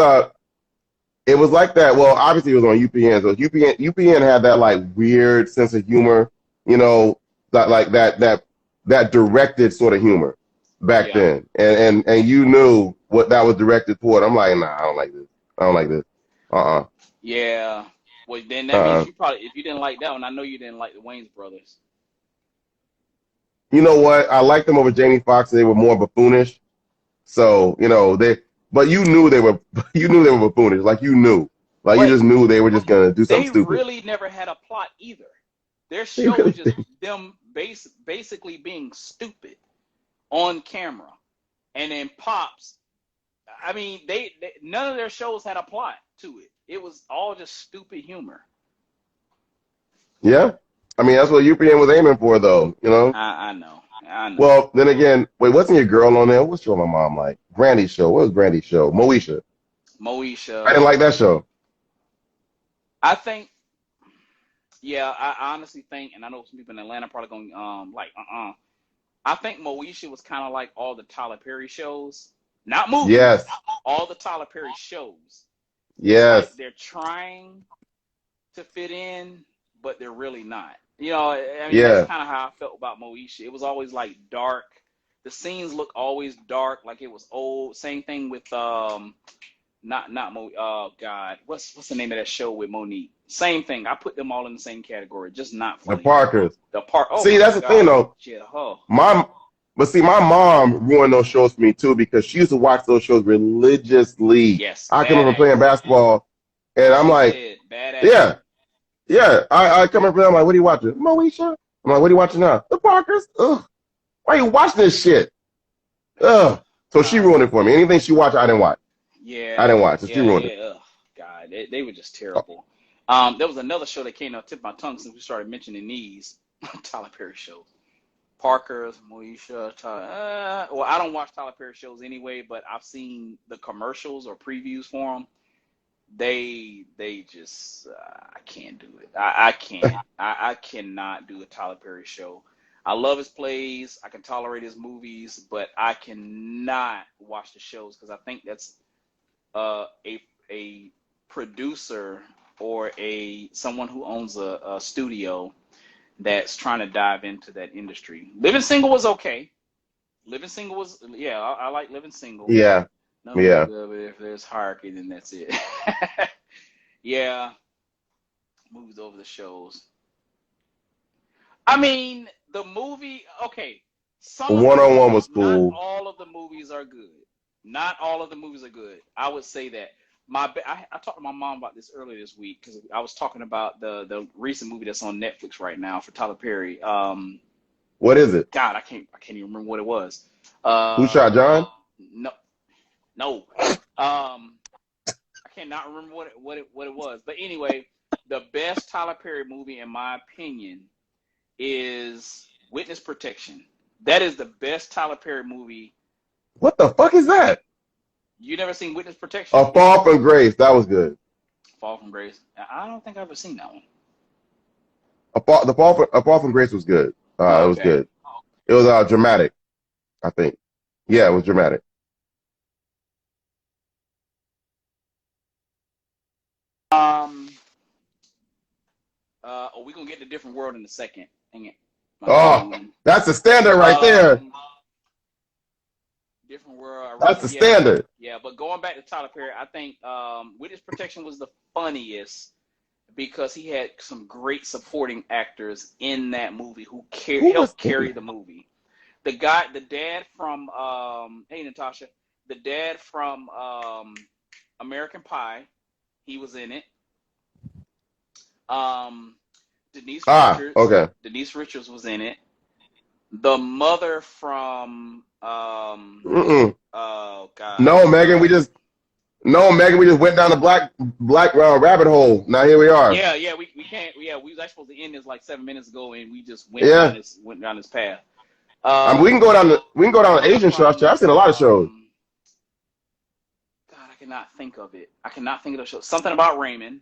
like that. Well, obviously it was on UPN. So UPN had that like weird sense of humor, that directed sort of humor back then. And you knew what that was directed toward. I'm like, nah, I don't like this. Yeah. Well, then that means you probably, if you didn't like that one, I know you didn't like the Wayans brothers. You know what? I liked them over Jamie Foxx. They were more buffoonish. So, but you knew they were buffoonish. Like you just knew they were just going to do something stupid. They really never had a plot either. Their show was just them basically being stupid on camera. And then Pops, I mean, they none of their shows had a plot to it. It was all just stupid humor. Yeah. I mean, that's what UPN was aiming for, though, I know. Well, then again, wait, wasn't your girl on there? What show my mom like? Brandy's show. What was Brandy's show? Moesha. I didn't like that show. I think, I honestly think, and I know some people in Atlanta probably going, I think Moesha was kind of like all the Tyler Perry shows. Not movies. Yes. All the Tyler Perry shows. Yes. Like they're trying to fit in, but they're really not. That's kind of how I felt about Moesha. It was always like dark. The scenes look always dark, like it was old. Same thing with not Mo. Oh God, what's the name of that show with Monique? Same thing. I put them all in the same category, just not funny. The Parkers. Oh, see, that's the thing though. Yeah. My mom ruined those shows for me too because she used to watch those shows religiously. Yes. I come over playing basketball, and I'm like, yeah. I come over, I'm like, what are you watching? Moesha? I'm like, what are you watching now? The Parkers? Ugh. Why are you watching this shit? Ugh. So she ruined it for me. Anything she watched, I didn't watch. Yeah. I didn't watch it. She ruined it. Ugh. God, they were just terrible. There was another show that came out tip of my tongue since we started mentioning these Tyler Perry shows. Parkers, Moesha, Tyler. Well, I don't watch Tyler Perry shows anyway, but I've seen the commercials or previews for them. They just I can't do it. I can't. I cannot do a Tyler Perry show. I love his plays. I can tolerate his movies, but I cannot watch the shows because I think that's a producer or someone who owns a studio that's trying to dive into that industry. Living Single was okay. Living Single was I like Living Single. Yeah. But if there's hierarchy, then that's it. Yeah. Movies over the shows. I mean, the movie, okay. One-on-One was cool. Not all of the movies are good. Not all of the movies are good. I would say that. I talked to my mom about this earlier this week because I was talking about the recent movie that's on Netflix right now for Tyler Perry. What is it? God, I can't even remember what it was. Who shot John? No. I cannot remember what it was. But anyway, the best Tyler Perry movie, in my opinion, is Witness Protection. That is the best Tyler Perry movie. What the fuck is that? You never seen Witness Protection? A Fall from Grace. That was good. Fall from Grace. I don't think I've ever seen that one. A Fall from Grace was good. It was good. It was dramatic, I think. Yeah, it was dramatic. We're gonna get to Different World in a second. Hang it. That's the standard right there. Different World. That's the standard. Yeah, but going back to Tyler Perry, I think Witness Protection was the funniest because he had some great supporting actors in that movie who helped carry the movie. The dad from hey Natasha, the dad from American Pie, he was in it. Denise Richards. Okay. Denise Richards was in it. The mother from oh God. No, Megan, we just went down the black rabbit hole. Now here we are. Yeah, we can't. Yeah, we was actually supposed to end this like 7 minutes ago, and we just went down this path. We can go down the Asian shows. I've seen a lot of shows. God, I cannot think of it. I cannot think of the show. Something about Raymond.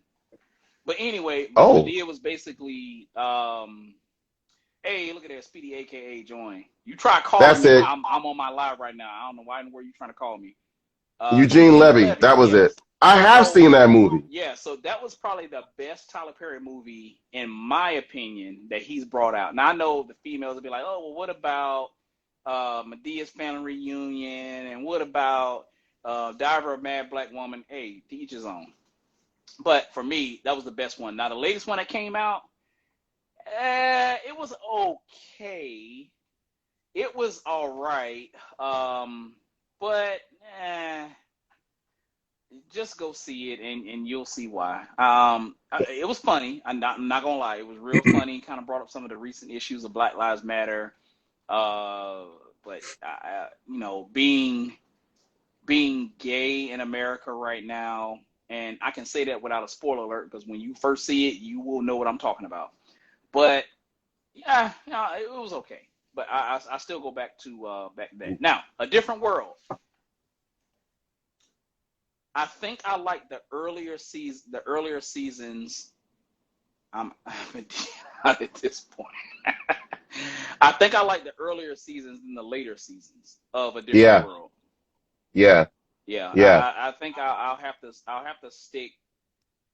But anyway, what we did was basically, hey, look at that, Speedy, aka Join. You try calling That's me. it. I'm on my live right now. I don't know why and where you trying to call me. Eugene Levy. That was it. I have seen that movie. Yeah, so that was probably the best Tyler Perry movie, in my opinion, that he's brought out. Now, I know the females will be like, oh, well, what about Medea's Family Reunion? And what about Diver of a Mad Black Woman? Hey, to each his own. But for me, that was the best one. Now, the latest one that came out, it was okay. It was all right. But just go see it and you'll see why. It was funny. I'm not gonna lie. It was real funny. Kind of brought up some of the recent issues of Black Lives Matter. But you know, being gay in America right now, and I can say that without a spoiler alert because when you first see it, you will know what I'm talking about. But yeah, it was okay. But I still go back to back then. Now, A Different World. I think I like the earlier seasons. I'm at this point. I think I like the earlier seasons than the later seasons of A Different World. Yeah. I think I'll have to stick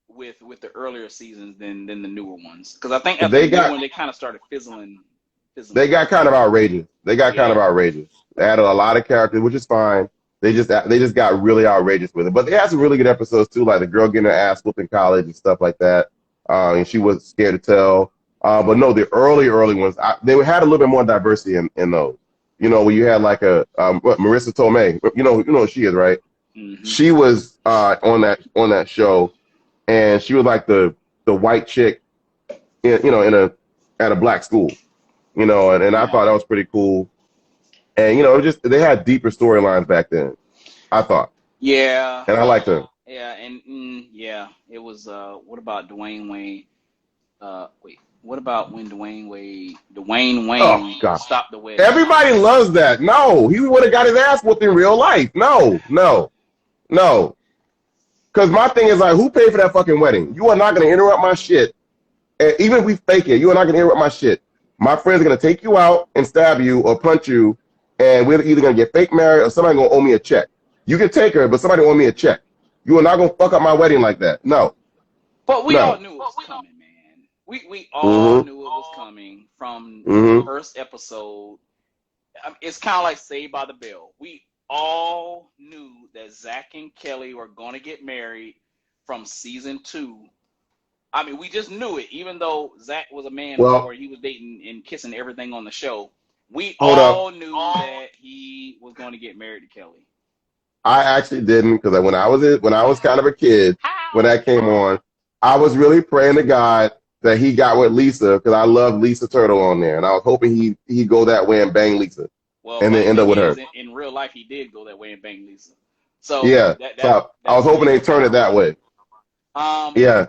with the earlier seasons than the newer ones because I think after the new one they kind of started fizzling. They got kind of outrageous. They added a lot of characters, which is fine. They just got really outrageous with it. But they had some really good episodes too, like the girl getting her ass whooped in college and stuff like that. And she was scared to tell. But no, the early ones, they had a little bit more diversity in those. You know, where you had like Marissa Tomei. You know who she is, right? Mm-hmm. She was on that show, and she was like the white chick, at a black school. You know, and I thought that was pretty cool. And, you know, they had deeper storylines back then, I thought. Yeah. And I liked them. Yeah, and it was, what about Dwayne Wayne? What about when Dwayne Wayne stopped the wedding? Everybody loves that. No, he would have got his ass whooped in real life. No. Because my thing is like, who paid for that fucking wedding? You are not going to interrupt my shit. And even if we fake it, you are not going to interrupt my shit. My friends are going to take you out and stab you or punch you, and we're either going to get fake married or somebody going to owe me a check. You can take her, but somebody owe me a check. You are not going to fuck up my wedding like that. No. But we all knew it was coming, man. We all knew it was coming from the first episode. It's kind of like Saved by the Bell. We all knew that Zach and Kelly were going to get married from season 2. I mean, we just knew it, even though Zach was a man before he was dating and kissing everything on the show. We all knew that he was going to get married to Kelly. I actually didn't because when I was kind of a kid when How? that came on, I was really praying to God that he got with Lisa because I love Lisa Turtle on there, and I was hoping he'd go that way and bang Lisa, Well, and then funny end up thing with is, her. in real life, he did go that way and bang Lisa. So Yeah, so I that was hoping plays they a turned it part. that way. Um, Yeah,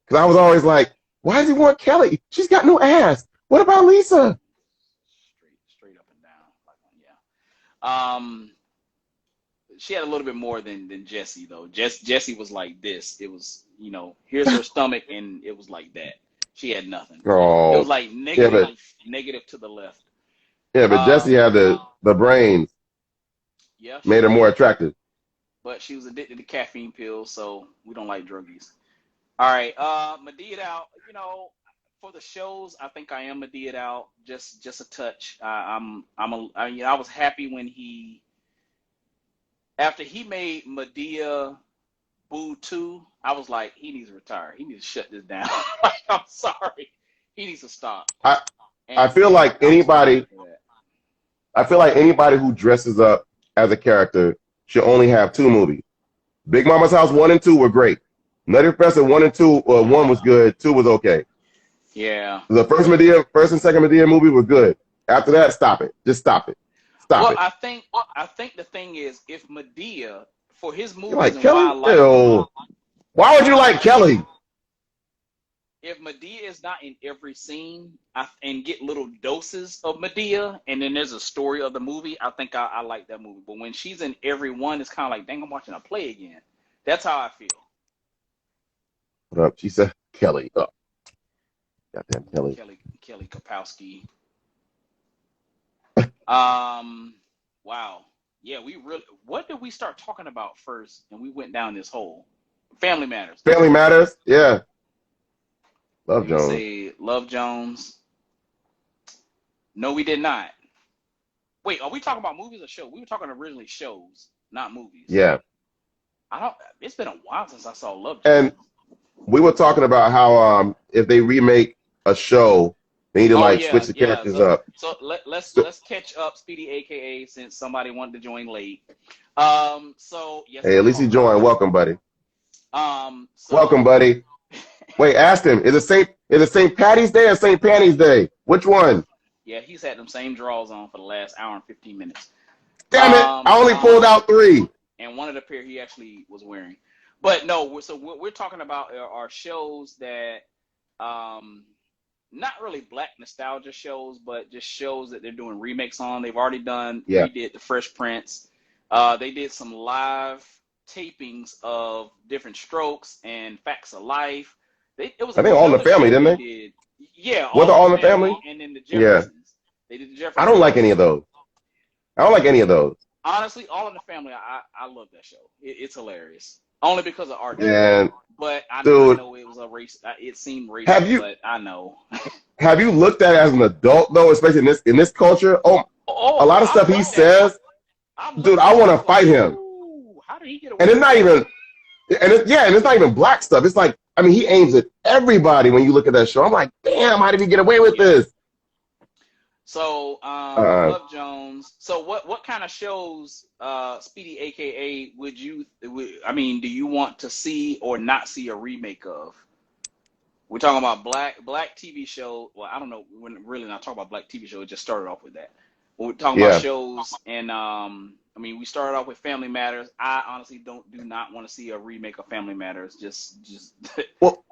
because I was always like, why does he want Kelly? She's got no ass. What about Lisa? straight up and down. Like, yeah. She had a little bit more than Jesse though. Jesse was like this. It was, here's her stomach, and it was like that. She had nothing. It was Oh, like yeah, negative to the left. but Jesse had the brains, Yeah, she made her more did. attractive. But she was addicted to caffeine pills, so we don't like druggies. All right, Medea out. For the shows, I think I am Medea out. Just a touch. I was happy when after he made Medea Boo 2, I was like, he needs to retire. He needs to shut this down. Like, I'm sorry, he needs to stop. I I And feel like I was happy anybody for that. I feel like anybody who dresses up as a character should only have two movies. Big Mama's House 1 and 2 were great. Nutty Professor 1 and 2, 1 was good, 2 was okay. Yeah. The first and second Medea movie were good. After that, stop it. Just stop it. Stop Well, it. I think the thing is, if Medea, for his You movies like and why I Kelly? like them, Ew. Why would you like Kelly? if Medea is not in every scene and get little doses of Medea, and then there's a story of the movie, I think I like that movie. But when she's in every one, it's kind of like, dang, I'm watching a play again. That's how I feel. What up? She said Kelly. Oh, goddamn Kelly. Kelly Kapowski. Wow. Yeah, we really. What did we start talking about first? And we went down this hole. Family Matters. Family Matters? Yeah. Love Let me Jones. say, Love Jones. No, we did not. Wait, are we talking about movies or shows? We were talking originally shows, not movies. Yeah. I don't. It's been a while since I saw Love Jones. And we were talking about how if they remake a show, they need to Oh like switch yeah, the yeah. characters So up. so let's So, let's catch up, Speedy, aka, since somebody wanted to join late. So yes, hey, at we'll least he talk about joined. that. Welcome, buddy. Welcome, So buddy. Wait, ask him. Is it St. Paddy's Day or St. Panty's Day? Which one? yeah, he's had them same drawers on for the last hour and 15 minutes. Damn it! I only pulled out 3. And one of the pair he actually was wearing. But no, so what we're talking about are shows that, not really black nostalgia shows, but just shows that they're doing remakes on. They've already Yeah, redid The Fresh Prince. They did some live tapings of Different Strokes and Facts of Life. It was I think All in the another Family, show didn't they they? did. Yeah, Was it All in All the in the Family? Family, and then the Yeah. Jeffersons. They did the I don't like Jeffersons. any of those. I don't like any of those. Honestly, All in the Family, I love that show. It's hilarious. Only because of Archie. And But I dude, know it was a race. It seemed have racist, you but I know. have you looked at it as an adult though, especially in this culture? Oh, a Oh, lot of stuff I've he looked at it. says, I've dude, looked I at it. want I to was like, fight him. ooh, how did he get And away it's with not that? even, and it's not even black stuff. It's like, I mean, he aims at everybody when you look at that show. I'm like, damn, how did he get away with Yeah. this? So, Uh, Love Jones. So, what kind of shows, Speedy, aka, do you want to see or not see a remake of? We're talking about black TV show. Well, I don't know. We're really not talking about black TV show. It just started off with that. But we're talking about yeah. shows, and we started off with Family Matters. I honestly do not want to see a remake of Family Matters. Just Well,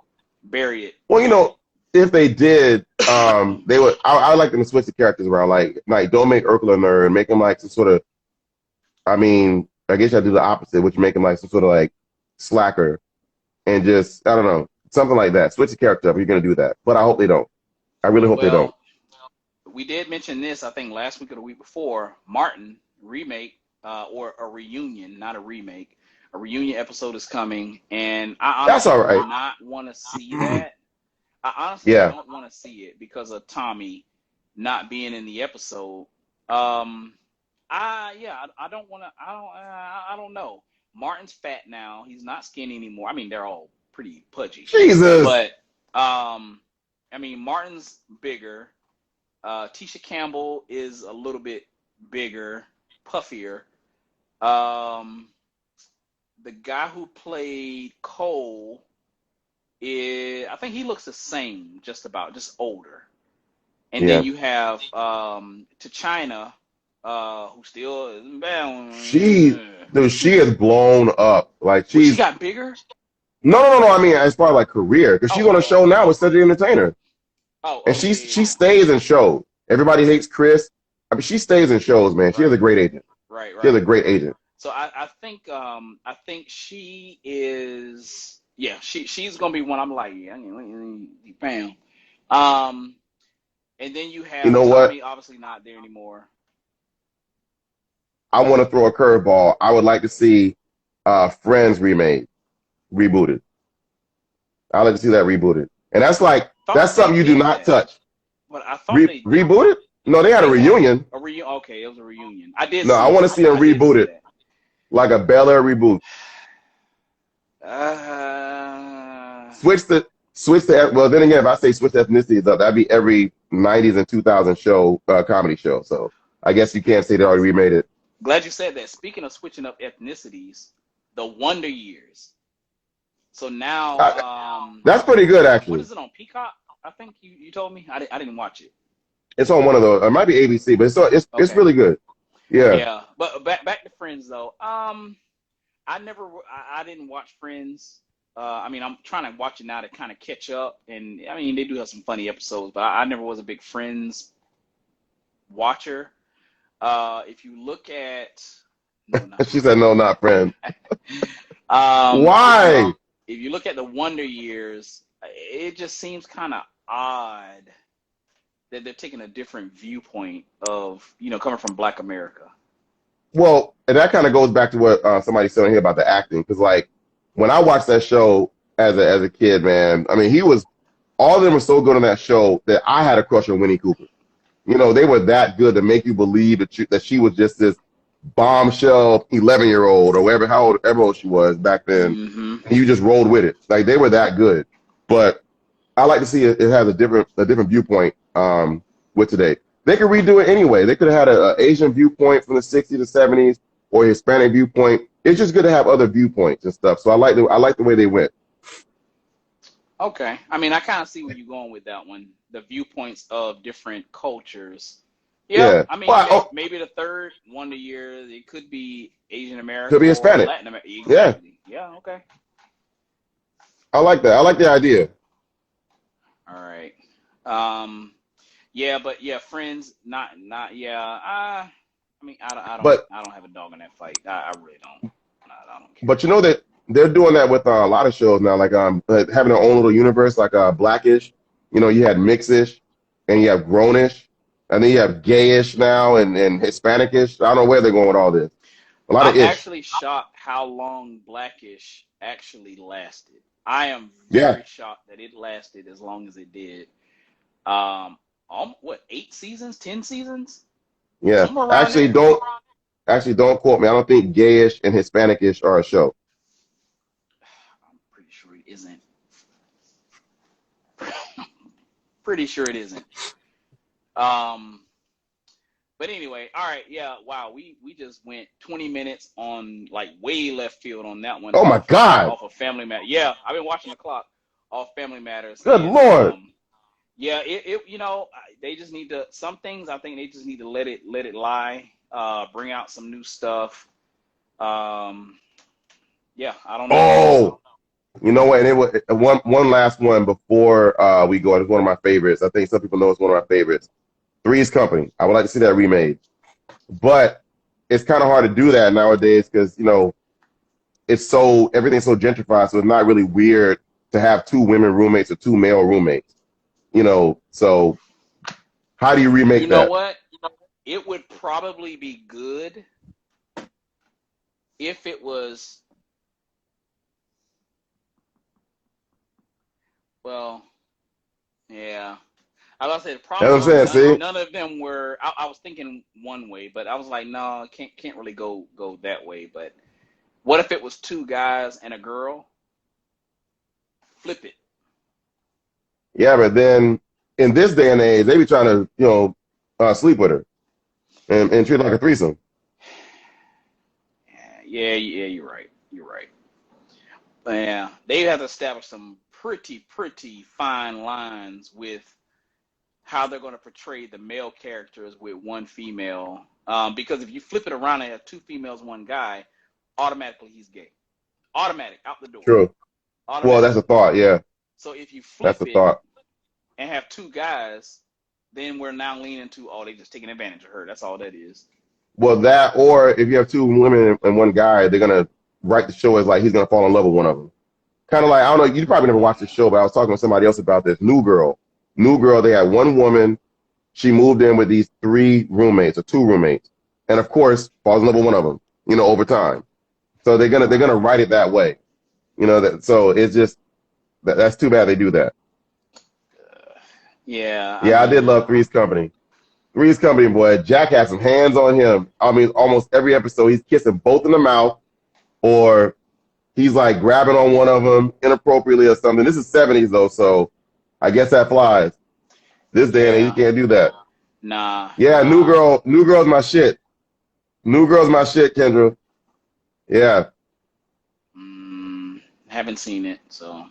bury it. well, if they did, they would. I like them to switch the characters around. Like don't make Urkel a nerd. Make him like some sort of. I mean, I guess I do the opposite, which make him like some sort of like slacker, and just I don't know, something like that. Switch the character up. If you're gonna do that, but I hope they don't. I really hope they don't. Well, we did mention this, I think, last week or the week before. Martin remake, or a reunion, not a remake. A reunion episode is coming, and I That's honestly all do right. not want to see that. I honestly Yeah. don't want to see it because of Tommy not being in the episode. I don't want to. I don't know. Martin's fat now. He's not skinny anymore. I mean, they're all pretty pudgy, Jesus. but Martin's bigger. Tisha Campbell is a little bit bigger, puffier. The guy who played Cole I think he looks the same, just older. And Yeah. then you have China, who still She, dude, she is blown up. Like well, she she's got bigger. no. I mean, as far as like career, because she's on a show now with Cedric the Entertainer, and she Yeah. stays in shows. Everybody hates Chris. I mean, she stays in shows, man. She has a great agent. Right. She has a great agent. So I think she is she's gonna be one. I'm like bam. And then you You have know what? Tommy, obviously not there anymore. I want to throw a curveball. I would like to see Friends rebooted. I'd like to see that rebooted. And that's something you do not touch. But I thought they rebooted? No, they had a reunion. Okay, it was a reunion. I did. No, I want to see them rebooted, like a Bel Air reboot. Switch the. Well, then again, if I say switch ethnicities up, that'd be every '90s and 2000 show comedy show. So I guess you can't say they already remade it. Glad you said that. Speaking of switching up ethnicities, the Wonder Years. So now, that's pretty good, actually. What is it on Peacock? I think you told me. I didn't watch it. It's on one of those. It might be ABC, but it's really good. Yeah. Yeah, but back to Friends though. I didn't watch Friends. I mean, I'm trying to watch it now to kind of catch up, and I mean, they do have some funny episodes, but I never was a big Friends watcher. If you look at, she said, "No, not Friends." Why? If you look at the Wonder Years, it just seems kind of odd that they're taking a different viewpoint of, coming from Black America. Well, and that kind of goes back to what somebody said here about the acting, because like when I watched that show as a kid, man, I mean, all of them were so good on that show that I had a crush on Winnie Cooper. They were that good to make you believe that she was just this bombshell 11-year-old or however old she was back then. Mm-hmm. And you just rolled with it. Like they were that good. But I like to see it has a different viewpoint with today. They could redo it anyway. They could have had an Asian viewpoint from the 60s to 70s or a Hispanic viewpoint. It's just good to have other viewpoints and stuff. So I like the way they went. Okay. I mean, I kind of see where you're going with that one. The viewpoints of different cultures. Yeah. I mean, maybe the third Wonder Year, it could be Asian American. Could be Hispanic. Latin American. Exactly. Yeah. Okay. I like that. I like the idea. All right. Friends, not. Yeah. I mean, I don't have a dog in that fight. I really don't. I don't care. But you know that they're doing that with a lot of shows now, like having their own little universe, like Blackish. You had Mixish, and you have Grownish, and then you have Gayish now, and Hispanicish. I don't know where they're going with all this. A lot of ish. I'm actually shocked how long Blackish actually lasted. I am very shocked that it lasted as long as it did. 8 seasons, 10 seasons? Yeah. Actually, don't quote me. I don't think Gayish and Hispanicish are a show. I'm pretty sure it isn't. Pretty sure it isn't. But anyway, all right, yeah, wow, we just went 20 minutes on like way left field on that one. Oh my God! Off of Family Matters. Yeah, I've been watching the clock off Family Matters. Good Lord! Yeah, they just need to. Some things I think they just need to let it lie. Bring out some new stuff. Yeah, I don't know. Oh. You know what? And it was one last one before we go. It's one of my favorites. I think some people know it's one of my favorites. Three's Company. I would like to see that remade, but it's kind of hard to do that nowadays because everything's so gentrified. So it's not really weird to have 2 women roommates or 2 male roommates. So how do you remake that? You know what? It would probably be good if it was. Well, yeah. I was gonna say the problem. None of them were. I was thinking one way, but I was like, no, can't really go that way. But what if it was 2 guys and a girl? Flip it. Yeah, but then in this day and age, they be trying to sleep with her and treat her like a threesome. yeah, you're right. You're right. Yeah, they have to establish some pretty fine lines with how they're going to portray the male characters with one female. Because if you flip it around and have two females, one guy, automatically he's gay. Automatic, out the door. True. Well, Automatic. that's a thought. Yeah, So if you that's flip a it thought. and have two guys, then we're now leaning to, oh, they just taking advantage of her. That's all that is. Well, that, or if you have two women and one guy, they're gonna write the show as like he's gonna fall in love with one of them. Kind of like, I don't know, you probably never watched the show, but I was talking to somebody else about this. New Girl. New Girl, they had one woman. She moved in with these three roommates or two roommates, and of course falls in love with one of them. Over time. So they're gonna write it that way. So it's just that's too bad they do that. Yeah. Yeah, I did love Three's Company. Three's Company, boy. Jack had some hands on him. I mean, almost every episode he's kissing both in the mouth, or he's like grabbing on one of them inappropriately or something. This is '70s though, so I guess that flies. This day and age, you can't do that. Nah. Yeah, New Girl's my shit. New Girl's my shit, Kendra. Yeah. Haven't seen it, so.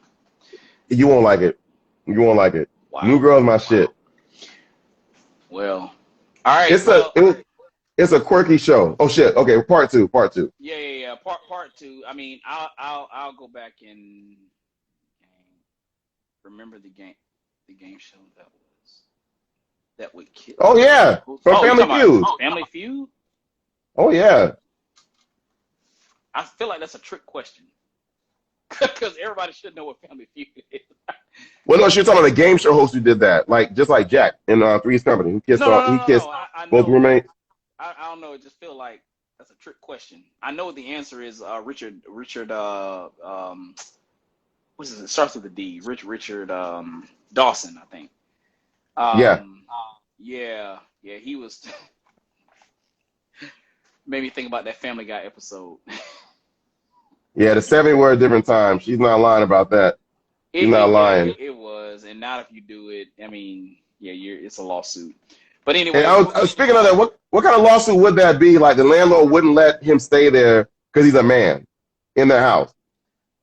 You won't like it. You won't like it. Wow. New Girl's my shit. Well, all right. It's a quirky show. Oh shit. Okay, part two. Yeah. Part two. I mean, I'll go back and remember the game show that would kill. Oh yeah, from Family Feud. Family Feud. Oh yeah. I feel like that's a trick question because everybody should know what Family Feud is. Well, no, she's talking about the game show host who did that, just like Jack in Three's Company. He kissed I both roommates. I don't know. It just feel like that's a trick question. I know the answer is Richard. What is it? It starts with a D. Richard Dawson, I think. Yeah. Yeah. He was made me think about that Family Guy episode. Yeah, the 70 were a different time. She's not lying about that. She's not lying. It was, and now if you do it, I mean, yeah, it's a lawsuit. But anyway, and speaking of that, what kind of lawsuit would that be? Like the landlord wouldn't let him stay there because he's a man in their house.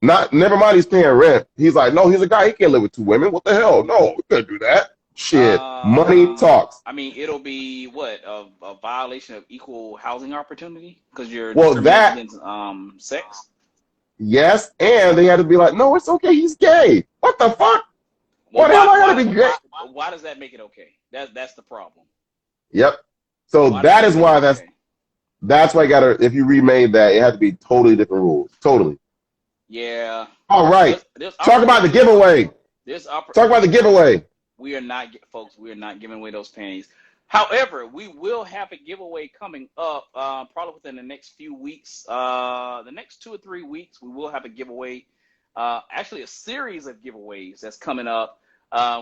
Never mind, he's paying rent. He's like, no, he's a guy. He can't live with two women. What the hell? No, we can't do that. Shit, money talks. I mean, it'll be what a violation of equal housing opportunity because you're discriminating against sex. Yes, and they had to be like, no, it's okay. He's gay. What the fuck? What the hell? I gotta be gay. Why does that make it okay? That's the problem. Yep. So that's why you gotta. If you remade that, it had to be totally different rules. Totally. Yeah. All right. Talk about the giveaway. Talk about the giveaway. We are not, folks. We are not giving away those panties. However, we will have a giveaway coming up probably within the next few weeks. The next 2 or 3 weeks, we will have a giveaway. Actually, a series of giveaways that's coming up.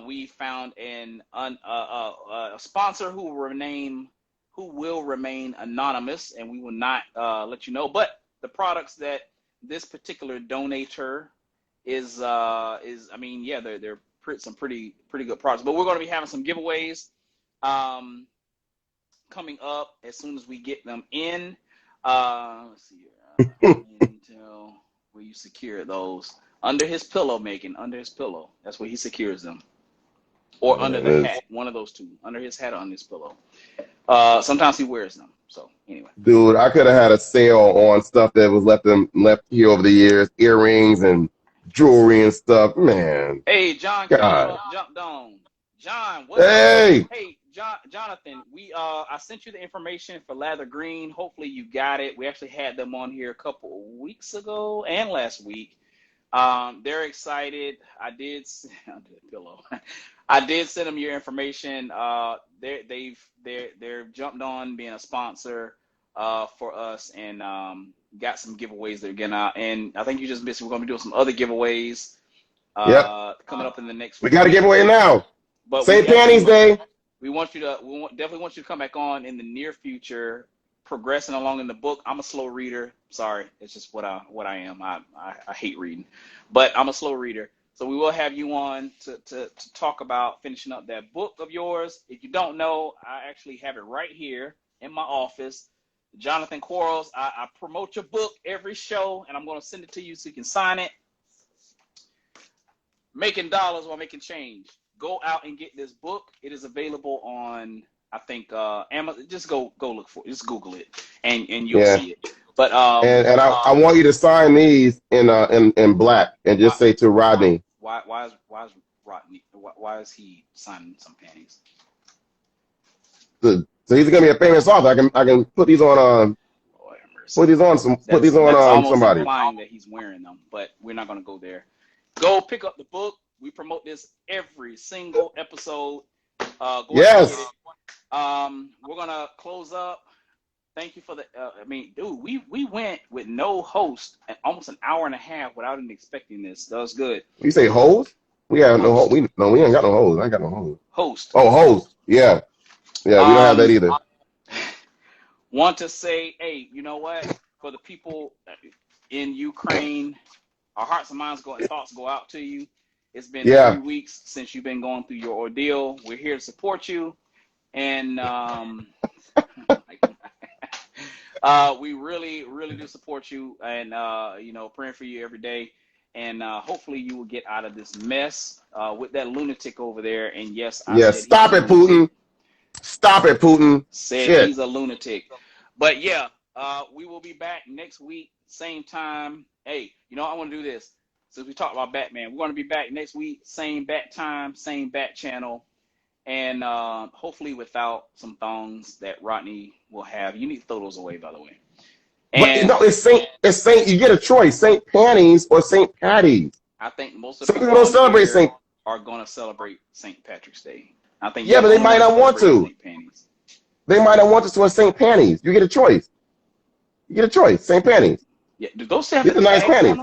We found a sponsor who will remain anonymous, and we will not let you know. But the products that this particular donator is I mean, yeah, they're some pretty good products. But we're going to be having some giveaways coming up as soon as we get them in. Let's see here. Tell where you secure those. Under his pillow, under his pillow. That's where he secures them. Or under the hat, one of those two. Under his hat or under his pillow. Sometimes he wears them. So anyway. Dude, I could have had a sale on stuff that was left here over the years, earrings and jewelry and stuff. Man. Hey, John jumped on. John, what's hey. Up? Hey, Jonathan, I sent you the information for Lather Green. Hopefully you got it. We actually had them on here a couple of weeks ago and last week. They're excited. I did send them your information. They're jumped on being a sponsor for us and got some giveaways they're getting out. And I think you just missed. We're going to be doing some other giveaways coming up in the next. We got a giveaway now. But St. Panties Day. We definitely want you to come back on in the near future, progressing along in the book. I'm a slow reader. Sorry, it's just what I am. I hate reading, but I'm a slow reader. So we will have you on to talk about finishing up that book of yours. If you don't know, I actually have it right here in my office. Jonathan Quarles. I promote your book every show, and I'm going to send it to you so you can sign it. Making dollars while making change. Go out and get this book. It is available on, I think, Amazon. Just go look for it. Just Google it, and you'll see it. But and I want you to sign these in black and just say to Rodney. Why is Rodney? Why is he signing some panties? So he's gonna be a famous author. I can put these on put these on somebody. Implying that he's wearing them, but we're not gonna go there. Go pick up the book. We promote this every single episode. Yes. We're gonna close up. Thank you for the. Dude, we went with no host and almost an hour and a half without even expecting this. That was good. You say host? We have no host. We ain't got no host. I ain't got no host. Host. Oh, host. Yeah. Yeah, we don't have that either. Want to say, hey, you know what? For the people in Ukraine, our hearts and minds and thoughts go out to you. It's been 3 weeks since you've been going through your ordeal. We're here to support you, and we really, really do support you, and praying for you every day. And hopefully you will get out of this mess with that lunatic over there. And yes, stop it, Putin. Stop it, Putin. Said he's a lunatic. But yeah, we will be back next week, same time. Hey, I want to do this. Since we talked about Batman, we're going to be back next week, same bat time, same bat channel, and hopefully without some thongs that Rodney will have. You need to throw those away, by the way. And but it's Saint. You get a choice: St. Panties or St. Paddy's. I think most of the people don't celebrate are going to celebrate St. Patrick's Day. I think. Yeah, but they might not want to. They might not want to a St. Panties. You get a choice. St. Panties. Yeah, do those have the nice panties?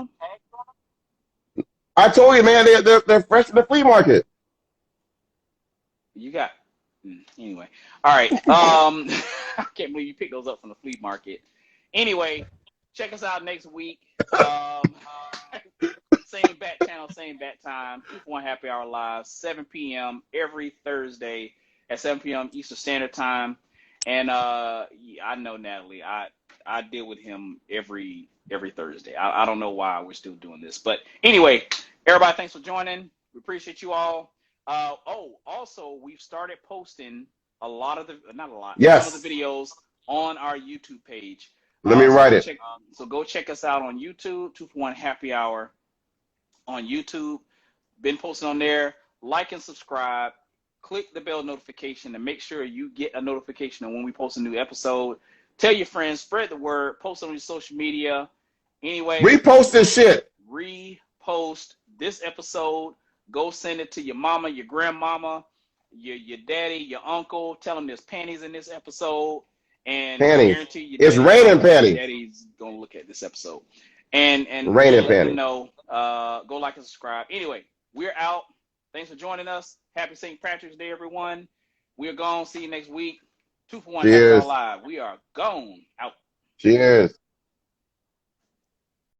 I told you, man, they're fresh in the flea market. You got anyway. All right. I can't believe you picked those up from the flea market. Anyway, check us out next week. Same bat channel, same bat time. 2-for-1 Happy Hour Live, 7 p.m. every Thursday at 7 p.m. Eastern Standard Time. And I know Natalie. I deal with him every Thursday. I don't know why we're still doing this, but anyway, everybody, thanks for joining. We appreciate you all. Also, we've started posting some of the videos on our YouTube page. Let me write it. So go check us out on YouTube, 2-for-1 Happy Hour on YouTube. Been posting on there. Like and subscribe. Click the bell notification to make sure you get a notification of when we post a new episode. Tell your friends, spread the word, post it on your social media. Anyway, repost this shit. Repost this episode. Go send it to your mama, your grandmama, your daddy, your uncle. Tell them there's panties in this episode. And panties. Guarantee you it's raining panties. Daddy's gonna look at this episode. And raining panties. Go like and subscribe. Anyway, we're out. Thanks for joining us. Happy St. Patrick's Day, everyone. We're gone. See you next week. 2-for-1 Happy Hour Live. We are gone. Out. Cheers.